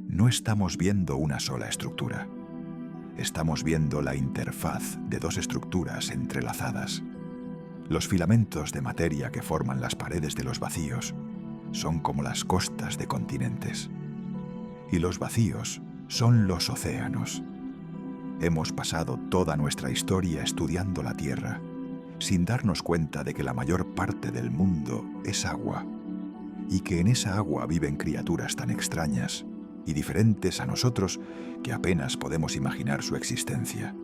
no estamos viendo una sola estructura. Estamos viendo la interfaz de dos estructuras entrelazadas. Los filamentos de materia que forman las paredes de los vacíos son como las costas de continentes. Y los vacíos son los océanos. Hemos pasado toda nuestra historia estudiando la Tierra, sin darnos cuenta de que la mayor parte del mundo es agua, y que en esa agua viven criaturas tan extrañas y diferentes a nosotros que apenas podemos imaginar su existencia.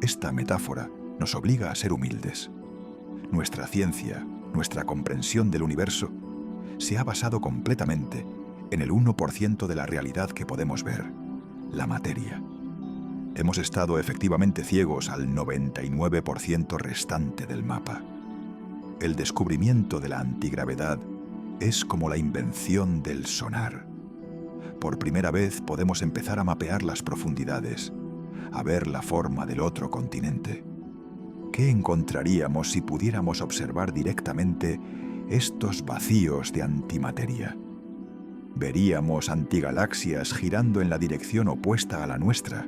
Esta metáfora nos obliga a ser humildes. Nuestra ciencia, nuestra comprensión del universo, se ha basado completamente en el 1% de la realidad que podemos ver, la materia. Hemos estado efectivamente ciegos al 99% restante del mapa. El descubrimiento de la antigravedad es como la invención del sonar. Por primera vez podemos empezar a mapear las profundidades, a ver la forma del otro continente. ¿Qué encontraríamos si pudiéramos observar directamente estos vacíos de antimateria? Veríamos antigalaxias girando en la dirección opuesta a la nuestra.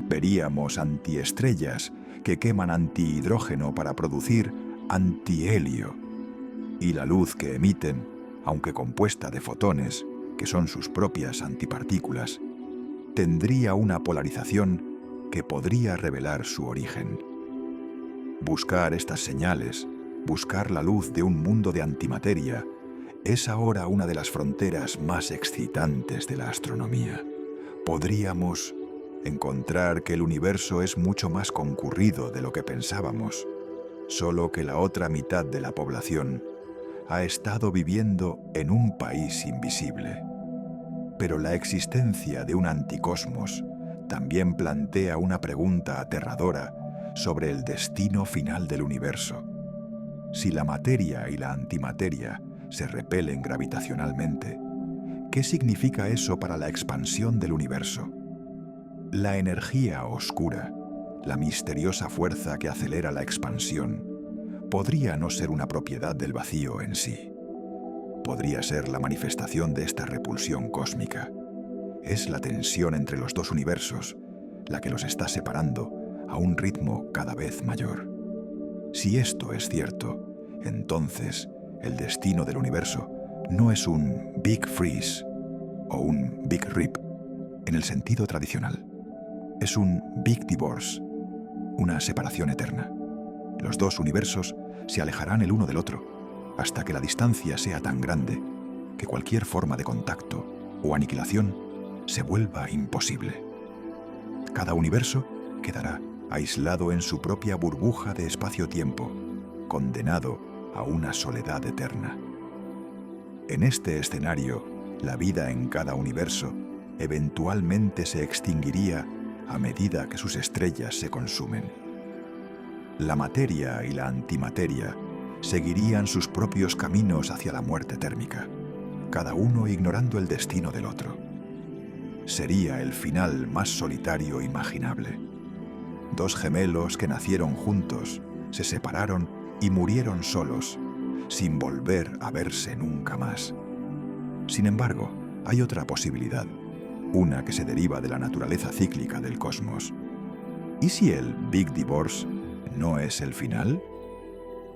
Veríamos antiestrellas que queman antihidrógeno para producir antihelio. Y la luz que emiten, aunque compuesta de fotones, que son sus propias antipartículas, tendría una polarización que podría revelar su origen. Buscar estas señales, buscar la luz de un mundo de antimateria, es ahora una de las fronteras más excitantes de la astronomía. Podríamos encontrar que el universo es mucho más concurrido de lo que pensábamos, solo que la otra mitad de la población ha estado viviendo en un país invisible. Pero la existencia de un anticosmos también plantea una pregunta aterradora sobre el destino final del universo. Si la materia y la antimateria se repelen gravitacionalmente, ¿Qué significa eso para la expansión del universo? La energía oscura, la misteriosa fuerza que acelera la expansión, podría no ser una propiedad del vacío en sí. Podría ser la manifestación de esta repulsión cósmica. Es la tensión entre los dos universos la que los está separando a un ritmo cada vez mayor. Si esto es cierto, entonces el destino del universo no es un Big Freeze o un Big Rip en el sentido tradicional. Es un Big Divorce, una separación eterna. Los dos universos se alejarán el uno del otro hasta que la distancia sea tan grande que cualquier forma de contacto o aniquilación se vuelva imposible. Cada universo quedará aislado en su propia burbuja de espacio-tiempo, condenado a una soledad eterna. En este escenario, la vida en cada universo eventualmente se extinguiría a medida que sus estrellas se consumen. La materia y la antimateria seguirían sus propios caminos hacia la muerte térmica, cada uno ignorando el destino del otro. Sería el final más solitario imaginable. Dos gemelos que nacieron juntos, se separaron y murieron solos, sin volver a verse nunca más. Sin embargo, hay otra posibilidad, una que se deriva de la naturaleza cíclica del cosmos. ¿Y si el Big Divorce no es el final?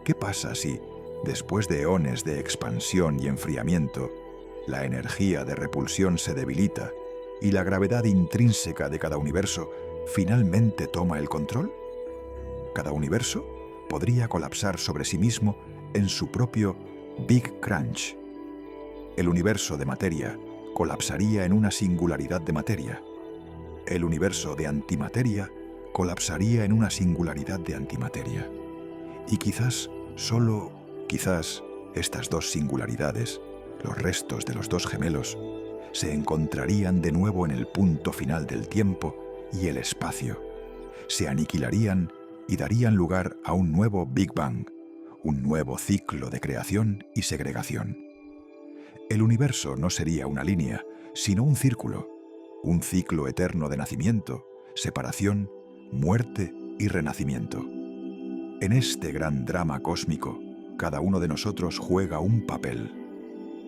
¿Qué pasa si, después de eones de expansión y enfriamiento, la energía de repulsión se debilita y la gravedad intrínseca de cada universo finalmente toma el control? Cada universo podría colapsar sobre sí mismo en su propio Big Crunch. El universo de materia colapsaría en una singularidad de materia. El universo de antimateria colapsaría en una singularidad de antimateria. Y quizás, solo quizás, estas dos singularidades, los restos de los dos gemelos, se encontrarían de nuevo en el punto final del tiempo y el espacio. Se aniquilarían y darían lugar a un nuevo Big Bang, un nuevo ciclo de creación y segregación. El universo no sería una línea, sino un un ciclo eterno de nacimiento, separación, muerte y renacimiento. En este gran drama cósmico, cada uno de nosotros juega un papel.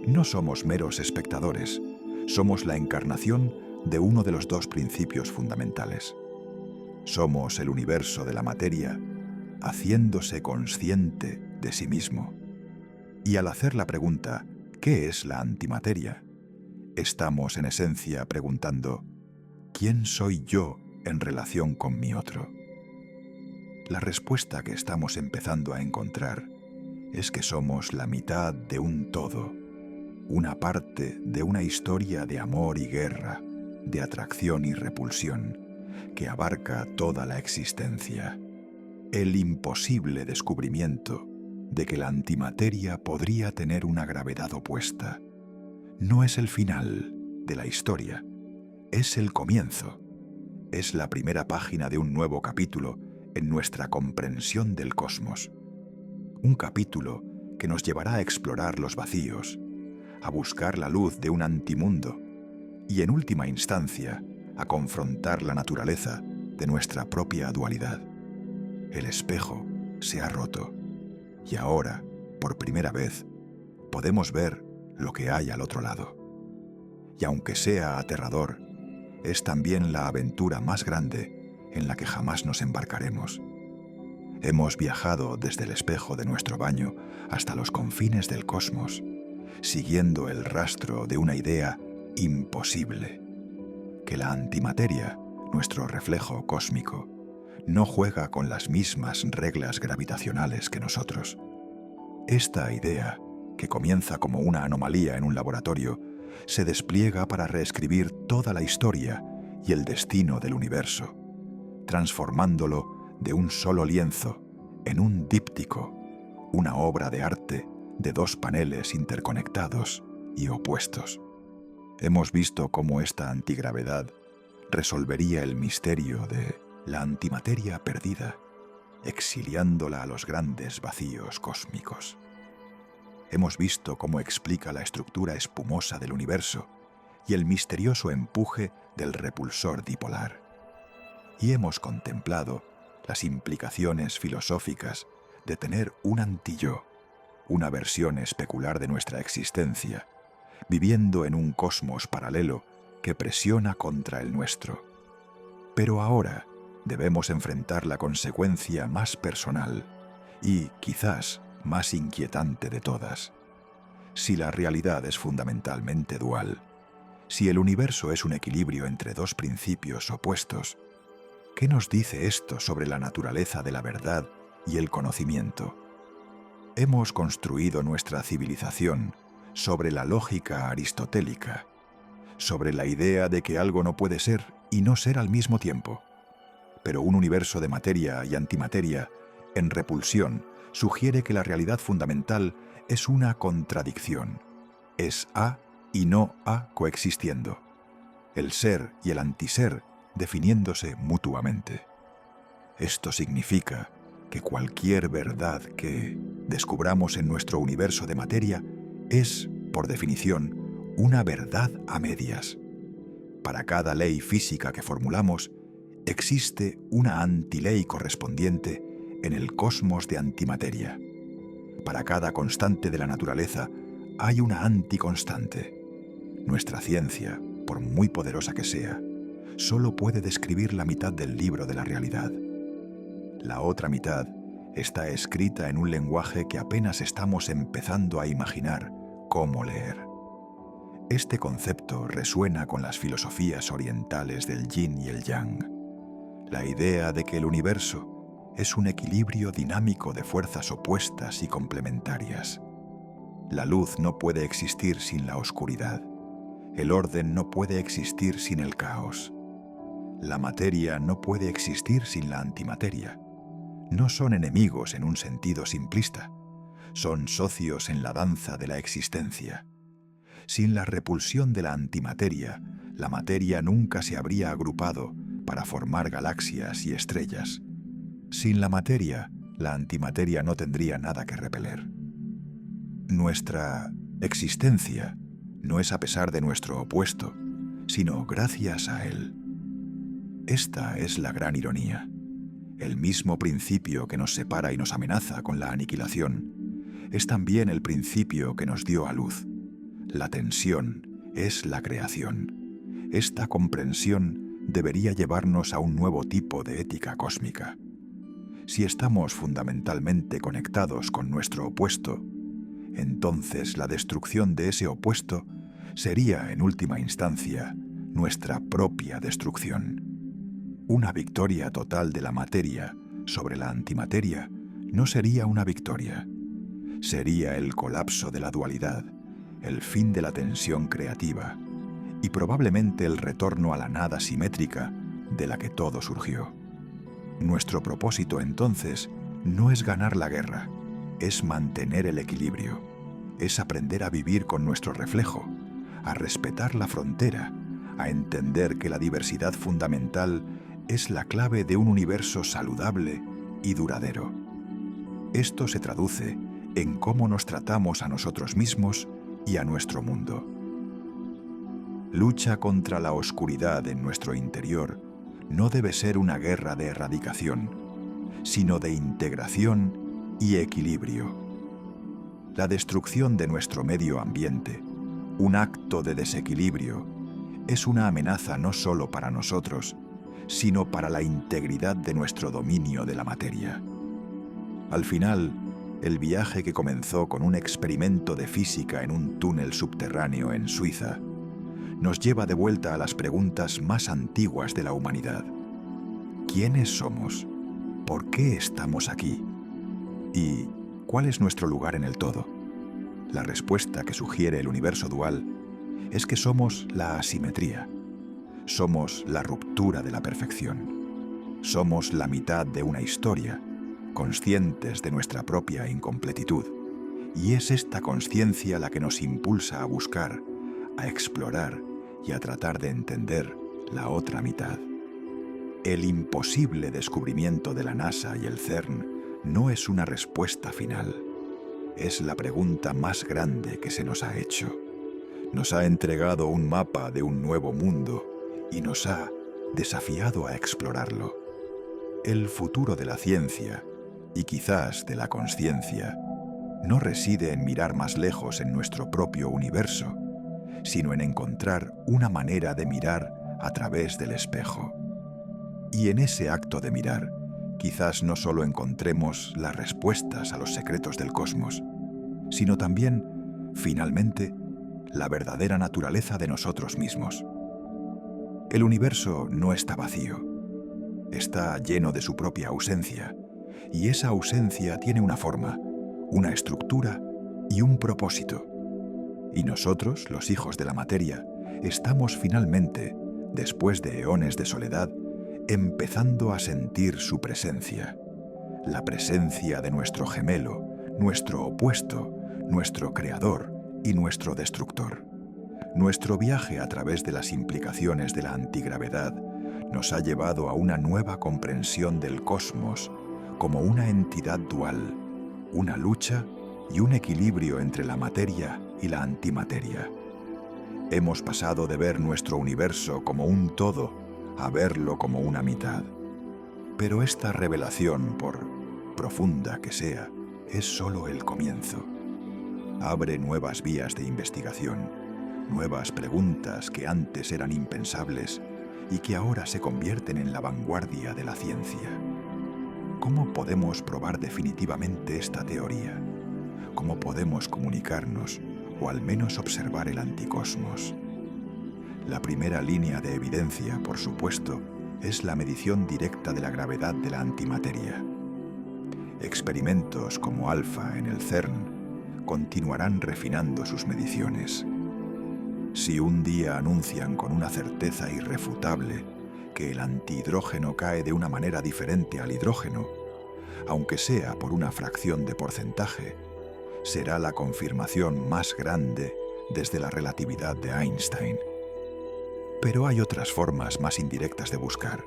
No somos meros espectadores, somos la encarnación de uno de los dos principios fundamentales. Somos el universo de la materia, haciéndose consciente de sí mismo. Y al hacer la pregunta, ¿qué es la antimateria?, estamos en esencia preguntando, ¿quién soy yo en relación con mi otro? La respuesta que estamos empezando a encontrar es que somos la mitad de un todo, una parte de una historia de amor y guerra, de atracción y repulsión, que abarca toda la existencia. El imposible descubrimiento de que la antimateria podría tener una gravedad opuesta. No es el final de la historia, es el comienzo. Es la primera página de un nuevo capítulo en nuestra comprensión del cosmos. Un capítulo que nos llevará a explorar los vacíos, a buscar la luz de un antimundo y, en última instancia, a confrontar la naturaleza de nuestra propia dualidad. El espejo se ha roto y ahora, por primera vez, podemos ver lo que hay al otro lado. Y aunque sea aterrador, es también la aventura más grande en la que jamás nos embarcaremos. Hemos viajado desde el espejo de nuestro baño hasta los confines del cosmos, siguiendo el rastro de una idea imposible, que la antimateria, nuestro reflejo cósmico, no juega con las mismas reglas gravitacionales que nosotros. Esta idea, que comienza como una anomalía en un laboratorio, se despliega para reescribir toda la historia y el destino del universo, transformándolo de un solo lienzo en un díptico, una obra de arte de dos paneles interconectados y opuestos. Hemos visto cómo esta antigravedad resolvería el misterio de la antimateria perdida, exiliándola a los grandes vacíos cósmicos. Hemos visto cómo explica la estructura espumosa del universo y el misterioso empuje del repulsor dipolar. Y hemos contemplado las implicaciones filosóficas de tener un anti-yo, una versión especular de nuestra existencia, viviendo en un cosmos paralelo que presiona contra el nuestro. Pero ahora debemos enfrentar la consecuencia más personal y, quizás, más inquietante de todas. Si la realidad es fundamentalmente dual, si el universo es un equilibrio entre dos principios opuestos, ¿qué nos dice esto sobre la naturaleza de la verdad y el conocimiento? Hemos construido nuestra civilización sobre la lógica aristotélica, sobre la idea de que algo no puede ser y no ser al mismo tiempo. Pero un universo de materia y antimateria, en repulsión, sugiere que la realidad fundamental es una contradicción. Es A y no A coexistiendo. El ser y el antiser definiéndose mutuamente. Esto significa que cualquier verdad que descubramos en nuestro universo de materia es, por definición, una verdad a medias. Para cada ley física que formulamos, existe una antiley correspondiente en el cosmos de antimateria. Para cada constante de la naturaleza hay una anticonstante. Nuestra ciencia, por muy poderosa que sea, solo puede describir la mitad del libro de la realidad. La otra mitad está escrita en un lenguaje que apenas estamos empezando a imaginar cómo leer. Este concepto resuena con las filosofías orientales del yin y el yang. La idea de que el universo es un equilibrio dinámico de fuerzas opuestas y complementarias. La luz no puede existir sin la oscuridad. El orden no puede existir sin el caos. La materia no puede existir sin la antimateria. No son enemigos en un sentido simplista. Son socios en la danza de la existencia. Sin la repulsión de la antimateria, la materia nunca se habría agrupado para formar galaxias y estrellas. Sin la materia, la antimateria no tendría nada que repeler. Nuestra existencia no es a pesar de nuestro opuesto, sino gracias a él. Esta es la gran ironía. El mismo principio que nos separa y nos amenaza con la aniquilación es también el principio que nos dio a luz. La tensión es la creación. Esta comprensión debería llevarnos a un nuevo tipo de ética cósmica. Si estamos fundamentalmente conectados con nuestro opuesto, entonces la destrucción de ese opuesto sería, en última instancia, nuestra propia destrucción. Una victoria total de la materia sobre la antimateria no sería una victoria. Sería el colapso de la dualidad, el fin de la tensión creativa y probablemente el retorno a la nada simétrica de la que todo surgió. Nuestro propósito, entonces, no es ganar la guerra, es mantener el equilibrio, es aprender a vivir con nuestro reflejo, a respetar la frontera, a entender que la diversidad fundamental es la clave de un universo saludable y duradero. Esto se traduce en cómo nos tratamos a nosotros mismos y a nuestro mundo. Lucha contra la oscuridad en nuestro interior no debe ser una guerra de erradicación, sino de integración y equilibrio. La destrucción de nuestro medio ambiente, un acto de desequilibrio, es una amenaza no solo para nosotros, sino para la integridad de nuestro dominio de la materia. Al final, el viaje que comenzó con un experimento de física en un túnel subterráneo en Suiza nos lleva de vuelta a las preguntas más antiguas de la humanidad. ¿Quiénes somos? ¿Por qué estamos aquí? ¿Y cuál es nuestro lugar en el todo? La respuesta que sugiere el universo dual es que somos la asimetría. Somos la ruptura de la perfección. Somos la mitad de una historia, conscientes de nuestra propia incompletitud. Y es esta conciencia la que nos impulsa a buscar, a explorar y a tratar de entender la otra mitad. El imposible descubrimiento de la NASA y el CERN no es una respuesta final. Es la pregunta más grande que se nos ha hecho. Nos ha entregado un mapa de un nuevo mundo y nos ha desafiado a explorarlo. El futuro de la ciencia, y quizás de la consciencia, no reside en mirar más lejos en nuestro propio universo, sino en encontrar una manera de mirar a través del espejo. Y en ese acto de mirar, quizás no solo encontremos las respuestas a los secretos del cosmos, sino también, finalmente, la verdadera naturaleza de nosotros mismos. El universo no está vacío, está lleno de su propia ausencia, y esa ausencia tiene una forma, una estructura y un propósito. Y nosotros, los hijos de la materia, estamos finalmente, después de eones de soledad, empezando a sentir su presencia, la presencia de nuestro gemelo, nuestro opuesto, nuestro creador y nuestro destructor. Nuestro viaje a través de las implicaciones de la antigravedad nos ha llevado a una nueva comprensión del cosmos como una entidad dual, una lucha y un equilibrio entre la materia y la antimateria. Hemos pasado de ver nuestro universo como un todo a verlo como una mitad. Pero esta revelación, por profunda que sea, es solo el comienzo. Abre nuevas vías de investigación, nuevas preguntas que antes eran impensables y que ahora se convierten en la vanguardia de la ciencia. ¿Cómo podemos probar definitivamente esta teoría? ¿Cómo podemos comunicarnos o al menos observar el anticosmos? La primera línea de evidencia, por supuesto, es la medición directa de la gravedad de la antimateria. Experimentos como ALPHA en el CERN continuarán refinando sus mediciones. Si un día anuncian con una certeza irrefutable que el antihidrógeno cae de una manera diferente al hidrógeno, aunque sea por una fracción de porcentaje, será la confirmación más grande desde la relatividad de Einstein. Pero hay otras formas más indirectas de buscar.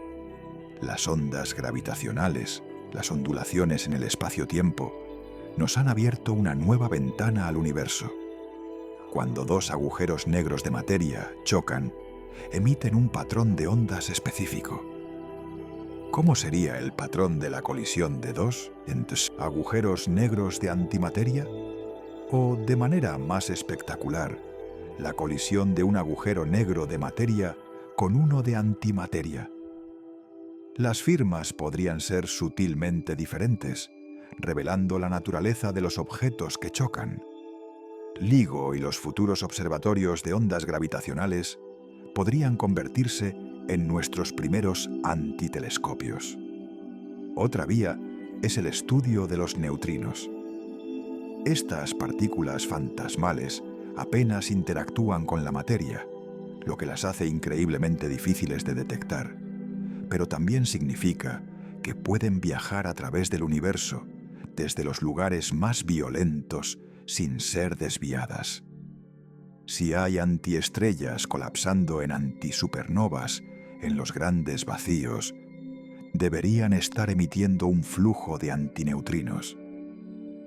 Las ondas gravitacionales, las ondulaciones en el espacio-tiempo, nos han abierto una nueva ventana al universo. Cuando dos agujeros negros de materia chocan, emiten un patrón de ondas específico. ¿Cómo sería el patrón de la colisión de dos agujeros negros de antimateria? O, de manera más espectacular, la colisión de un agujero negro de materia con uno de antimateria. Las firmas podrían ser sutilmente diferentes, revelando la naturaleza de los objetos que chocan. LIGO y los futuros observatorios de ondas gravitacionales podrían convertirse en nuestros primeros antitelescopios. Otra vía es el estudio de los neutrinos. Estas partículas fantasmales apenas interactúan con la materia, lo que las hace increíblemente difíciles de detectar, pero también significa que pueden viajar a través del universo, desde los lugares más violentos, sin ser desviadas. Si hay antiestrellas colapsando en antisupernovas en los grandes vacíos, deberían estar emitiendo un flujo de antineutrinos.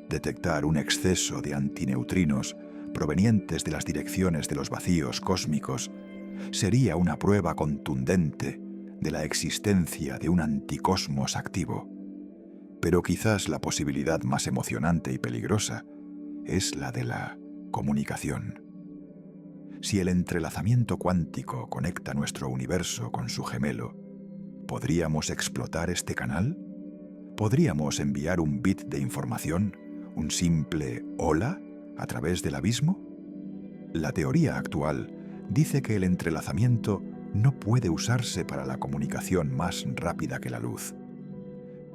Detectar un exceso de antineutrinos provenientes de las direcciones de los vacíos cósmicos sería una prueba contundente de la existencia de un anticosmos activo. Pero quizás la posibilidad más emocionante y peligrosa es la de la comunicación. Si el entrelazamiento cuántico conecta nuestro universo con su gemelo, ¿podríamos explotar este canal? ¿Podríamos enviar un bit de información, un simple hola, a través del abismo? La teoría actual dice que el entrelazamiento no puede usarse para la comunicación más rápida que la luz.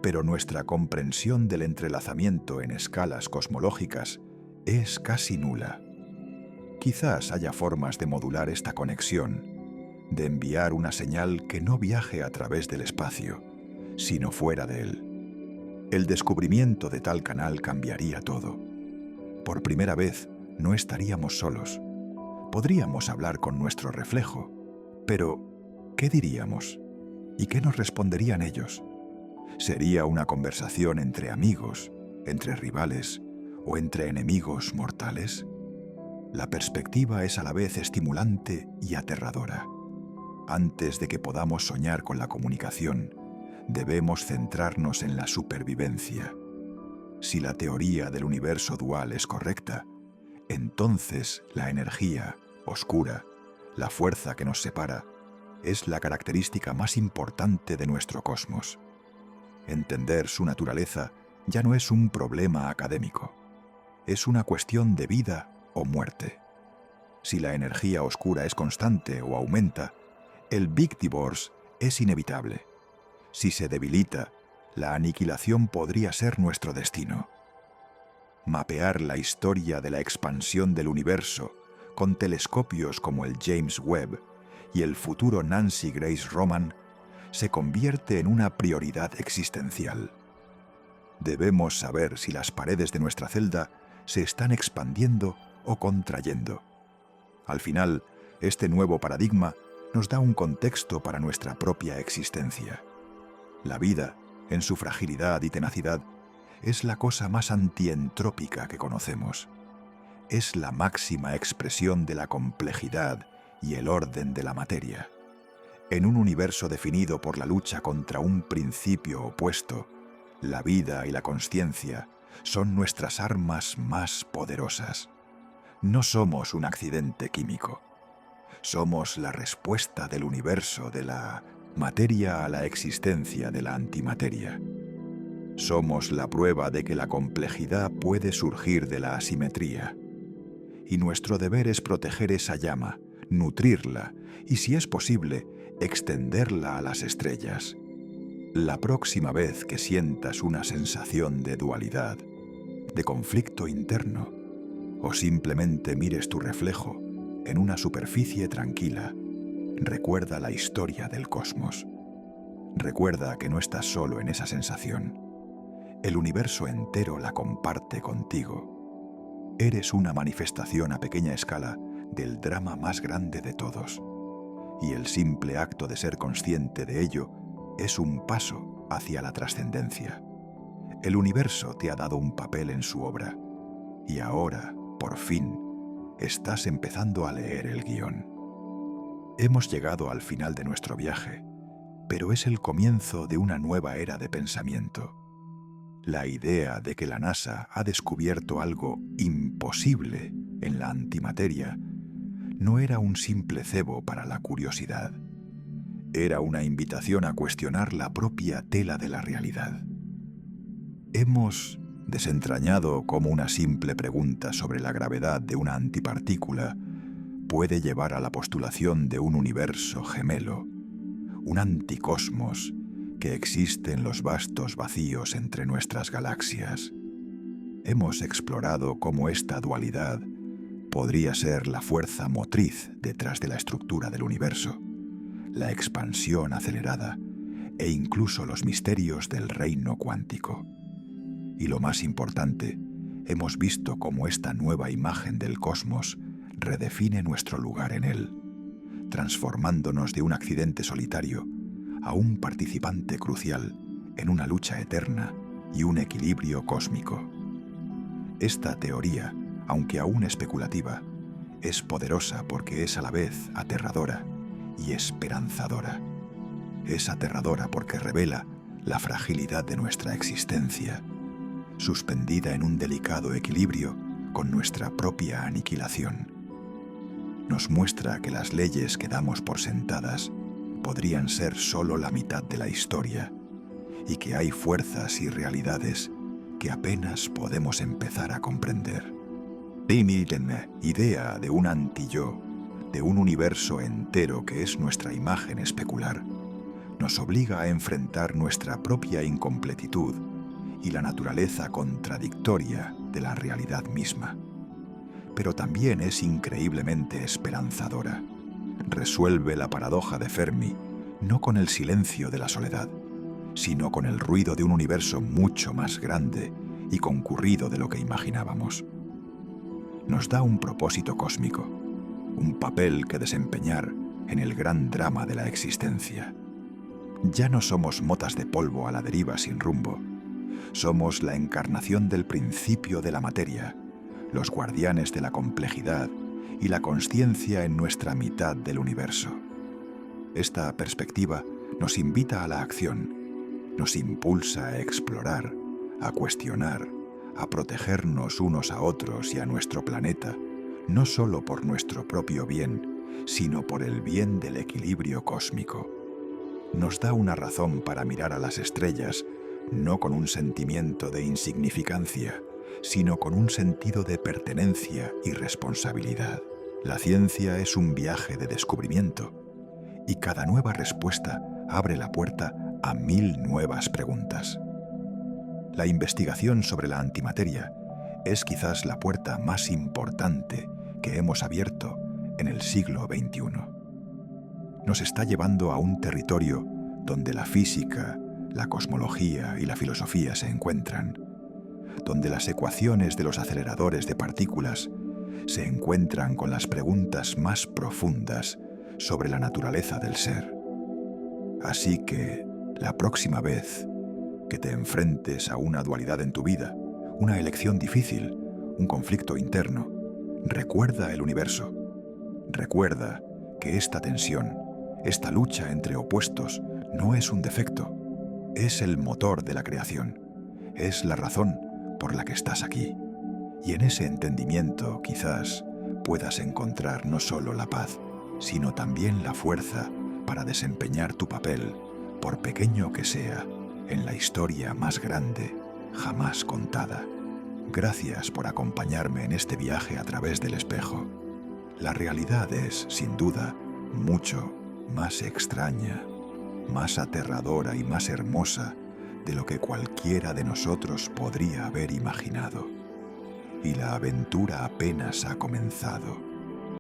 Pero nuestra comprensión del entrelazamiento en escalas cosmológicas es casi nula. Quizás haya formas de modular esta conexión, de enviar una señal que no viaje a través del espacio, sino fuera de él. El descubrimiento de tal canal cambiaría todo. Por primera vez, no estaríamos solos. Podríamos hablar con nuestro reflejo, pero ¿qué diríamos? ¿Y qué nos responderían ellos? ¿Sería una conversación entre amigos, entre rivales o entre enemigos mortales? La perspectiva es a la vez estimulante y aterradora. Antes de que podamos soñar con la comunicación, debemos centrarnos en la supervivencia. Si la teoría del universo dual es correcta, entonces la energía oscura, la fuerza que nos separa, es la característica más importante de nuestro cosmos. Entender su naturaleza ya no es un problema académico. Es una cuestión de vida o muerte. Si la energía oscura es constante o aumenta, el Big Divorce es inevitable. Si se debilita, la aniquilación podría ser nuestro destino. Mapear la historia de la expansión del universo con telescopios como el James Webb y el futuro Nancy Grace Roman se convierte en una prioridad existencial. Debemos saber si las paredes de nuestra celda se están expandiendo o contrayendo. Al final, este nuevo paradigma nos da un contexto para nuestra propia existencia. La vida, en su fragilidad y tenacidad, es la cosa más antientrópica que conocemos. Es la máxima expresión de la complejidad y el orden de la materia. En un universo definido por la lucha contra un principio opuesto, la vida y la consciencia son nuestras armas más poderosas. No somos un accidente químico. Somos la respuesta del universo, de la materia a la existencia de la antimateria. Somos la prueba de que la complejidad puede surgir de la asimetría. Y nuestro deber es proteger esa llama, nutrirla y, si es posible, extenderla a las estrellas. La próxima vez que sientas una sensación de dualidad, de conflicto interno, o simplemente mires tu reflejo en una superficie tranquila, recuerda la historia del cosmos. Recuerda que no estás solo en esa sensación. El universo entero la comparte contigo. Eres una manifestación a pequeña escala del drama más grande de todos. Y el simple acto de ser consciente de ello es un paso hacia la trascendencia. El universo te ha dado un papel en su obra. Y ahora, por fin, estás empezando a leer el guión. Hemos llegado al final de nuestro viaje, pero es el comienzo de una nueva era de pensamiento. La idea de que la NASA ha descubierto algo imposible en la antimateria no era un simple cebo para la curiosidad. Era una invitación a cuestionar la propia tela de la realidad. Hemos desentrañado cómo una simple pregunta sobre la gravedad de una antipartícula puede llevar a la postulación de un universo gemelo, un anticosmos que existe en los vastos vacíos entre nuestras galaxias. Hemos explorado cómo esta dualidad podría ser la fuerza motriz detrás de la estructura del universo, la expansión acelerada e incluso los misterios del reino cuántico. Y lo más importante, hemos visto cómo esta nueva imagen del cosmos redefine nuestro lugar en él, transformándonos de un accidente solitario a un participante crucial en una lucha eterna y un equilibrio cósmico. Esta teoría, aunque aún especulativa, es poderosa porque es a la vez aterradora y esperanzadora. Es aterradora porque revela la fragilidad de nuestra existencia, suspendida en un delicado equilibrio con nuestra propia aniquilación. Nos muestra que las leyes que damos por sentadas podrían ser solo la mitad de la historia y que hay fuerzas y realidades que apenas podemos empezar a comprender. La idea de un anti-yo, de un universo entero que es nuestra imagen especular, nos obliga a enfrentar nuestra propia incompletitud y la naturaleza contradictoria de la realidad misma. Pero también es increíblemente esperanzadora. Resuelve la paradoja de Fermi no con el silencio de la soledad, sino con el ruido de un universo mucho más grande y concurrido de lo que imaginábamos. Nos da un propósito cósmico, un papel que desempeñar en el gran drama de la existencia. Ya no somos motas de polvo a la deriva sin rumbo. Somos la encarnación del principio de la materia, los guardianes de la complejidad y la consciencia en nuestra mitad del universo. Esta perspectiva nos invita a la acción, nos impulsa a explorar, a cuestionar, a protegernos unos a otros y a nuestro planeta, no solo por nuestro propio bien, sino por el bien del equilibrio cósmico. Nos da una razón para mirar a las estrellas, no con un sentimiento de insignificancia, sino con un sentido de pertenencia y responsabilidad. La ciencia es un viaje de descubrimiento, y cada nueva respuesta abre la puerta a 1000 nuevas preguntas. La investigación sobre la antimateria es quizás la puerta más importante que hemos abierto en el siglo XXI. Nos está llevando a un territorio donde la física, la cosmología y la filosofía se encuentran, donde las ecuaciones de los aceleradores de partículas se encuentran con las preguntas más profundas sobre la naturaleza del ser. Así que, la próxima vez que te enfrentes a una dualidad en tu vida, una elección difícil, un conflicto interno, recuerda el universo. Recuerda que esta tensión, esta lucha entre opuestos, no es un defecto, es el motor de la creación, es la razón por la que estás aquí. Y en ese entendimiento, quizás, puedas encontrar no solo la paz, sino también la fuerza para desempeñar tu papel, por pequeño que sea, en la historia más grande jamás contada. Gracias por acompañarme en este viaje a través del espejo. La realidad es, sin duda, mucho más extraña, más aterradora y más hermosa de lo que cualquiera de nosotros podría haber imaginado. Y la aventura apenas ha comenzado.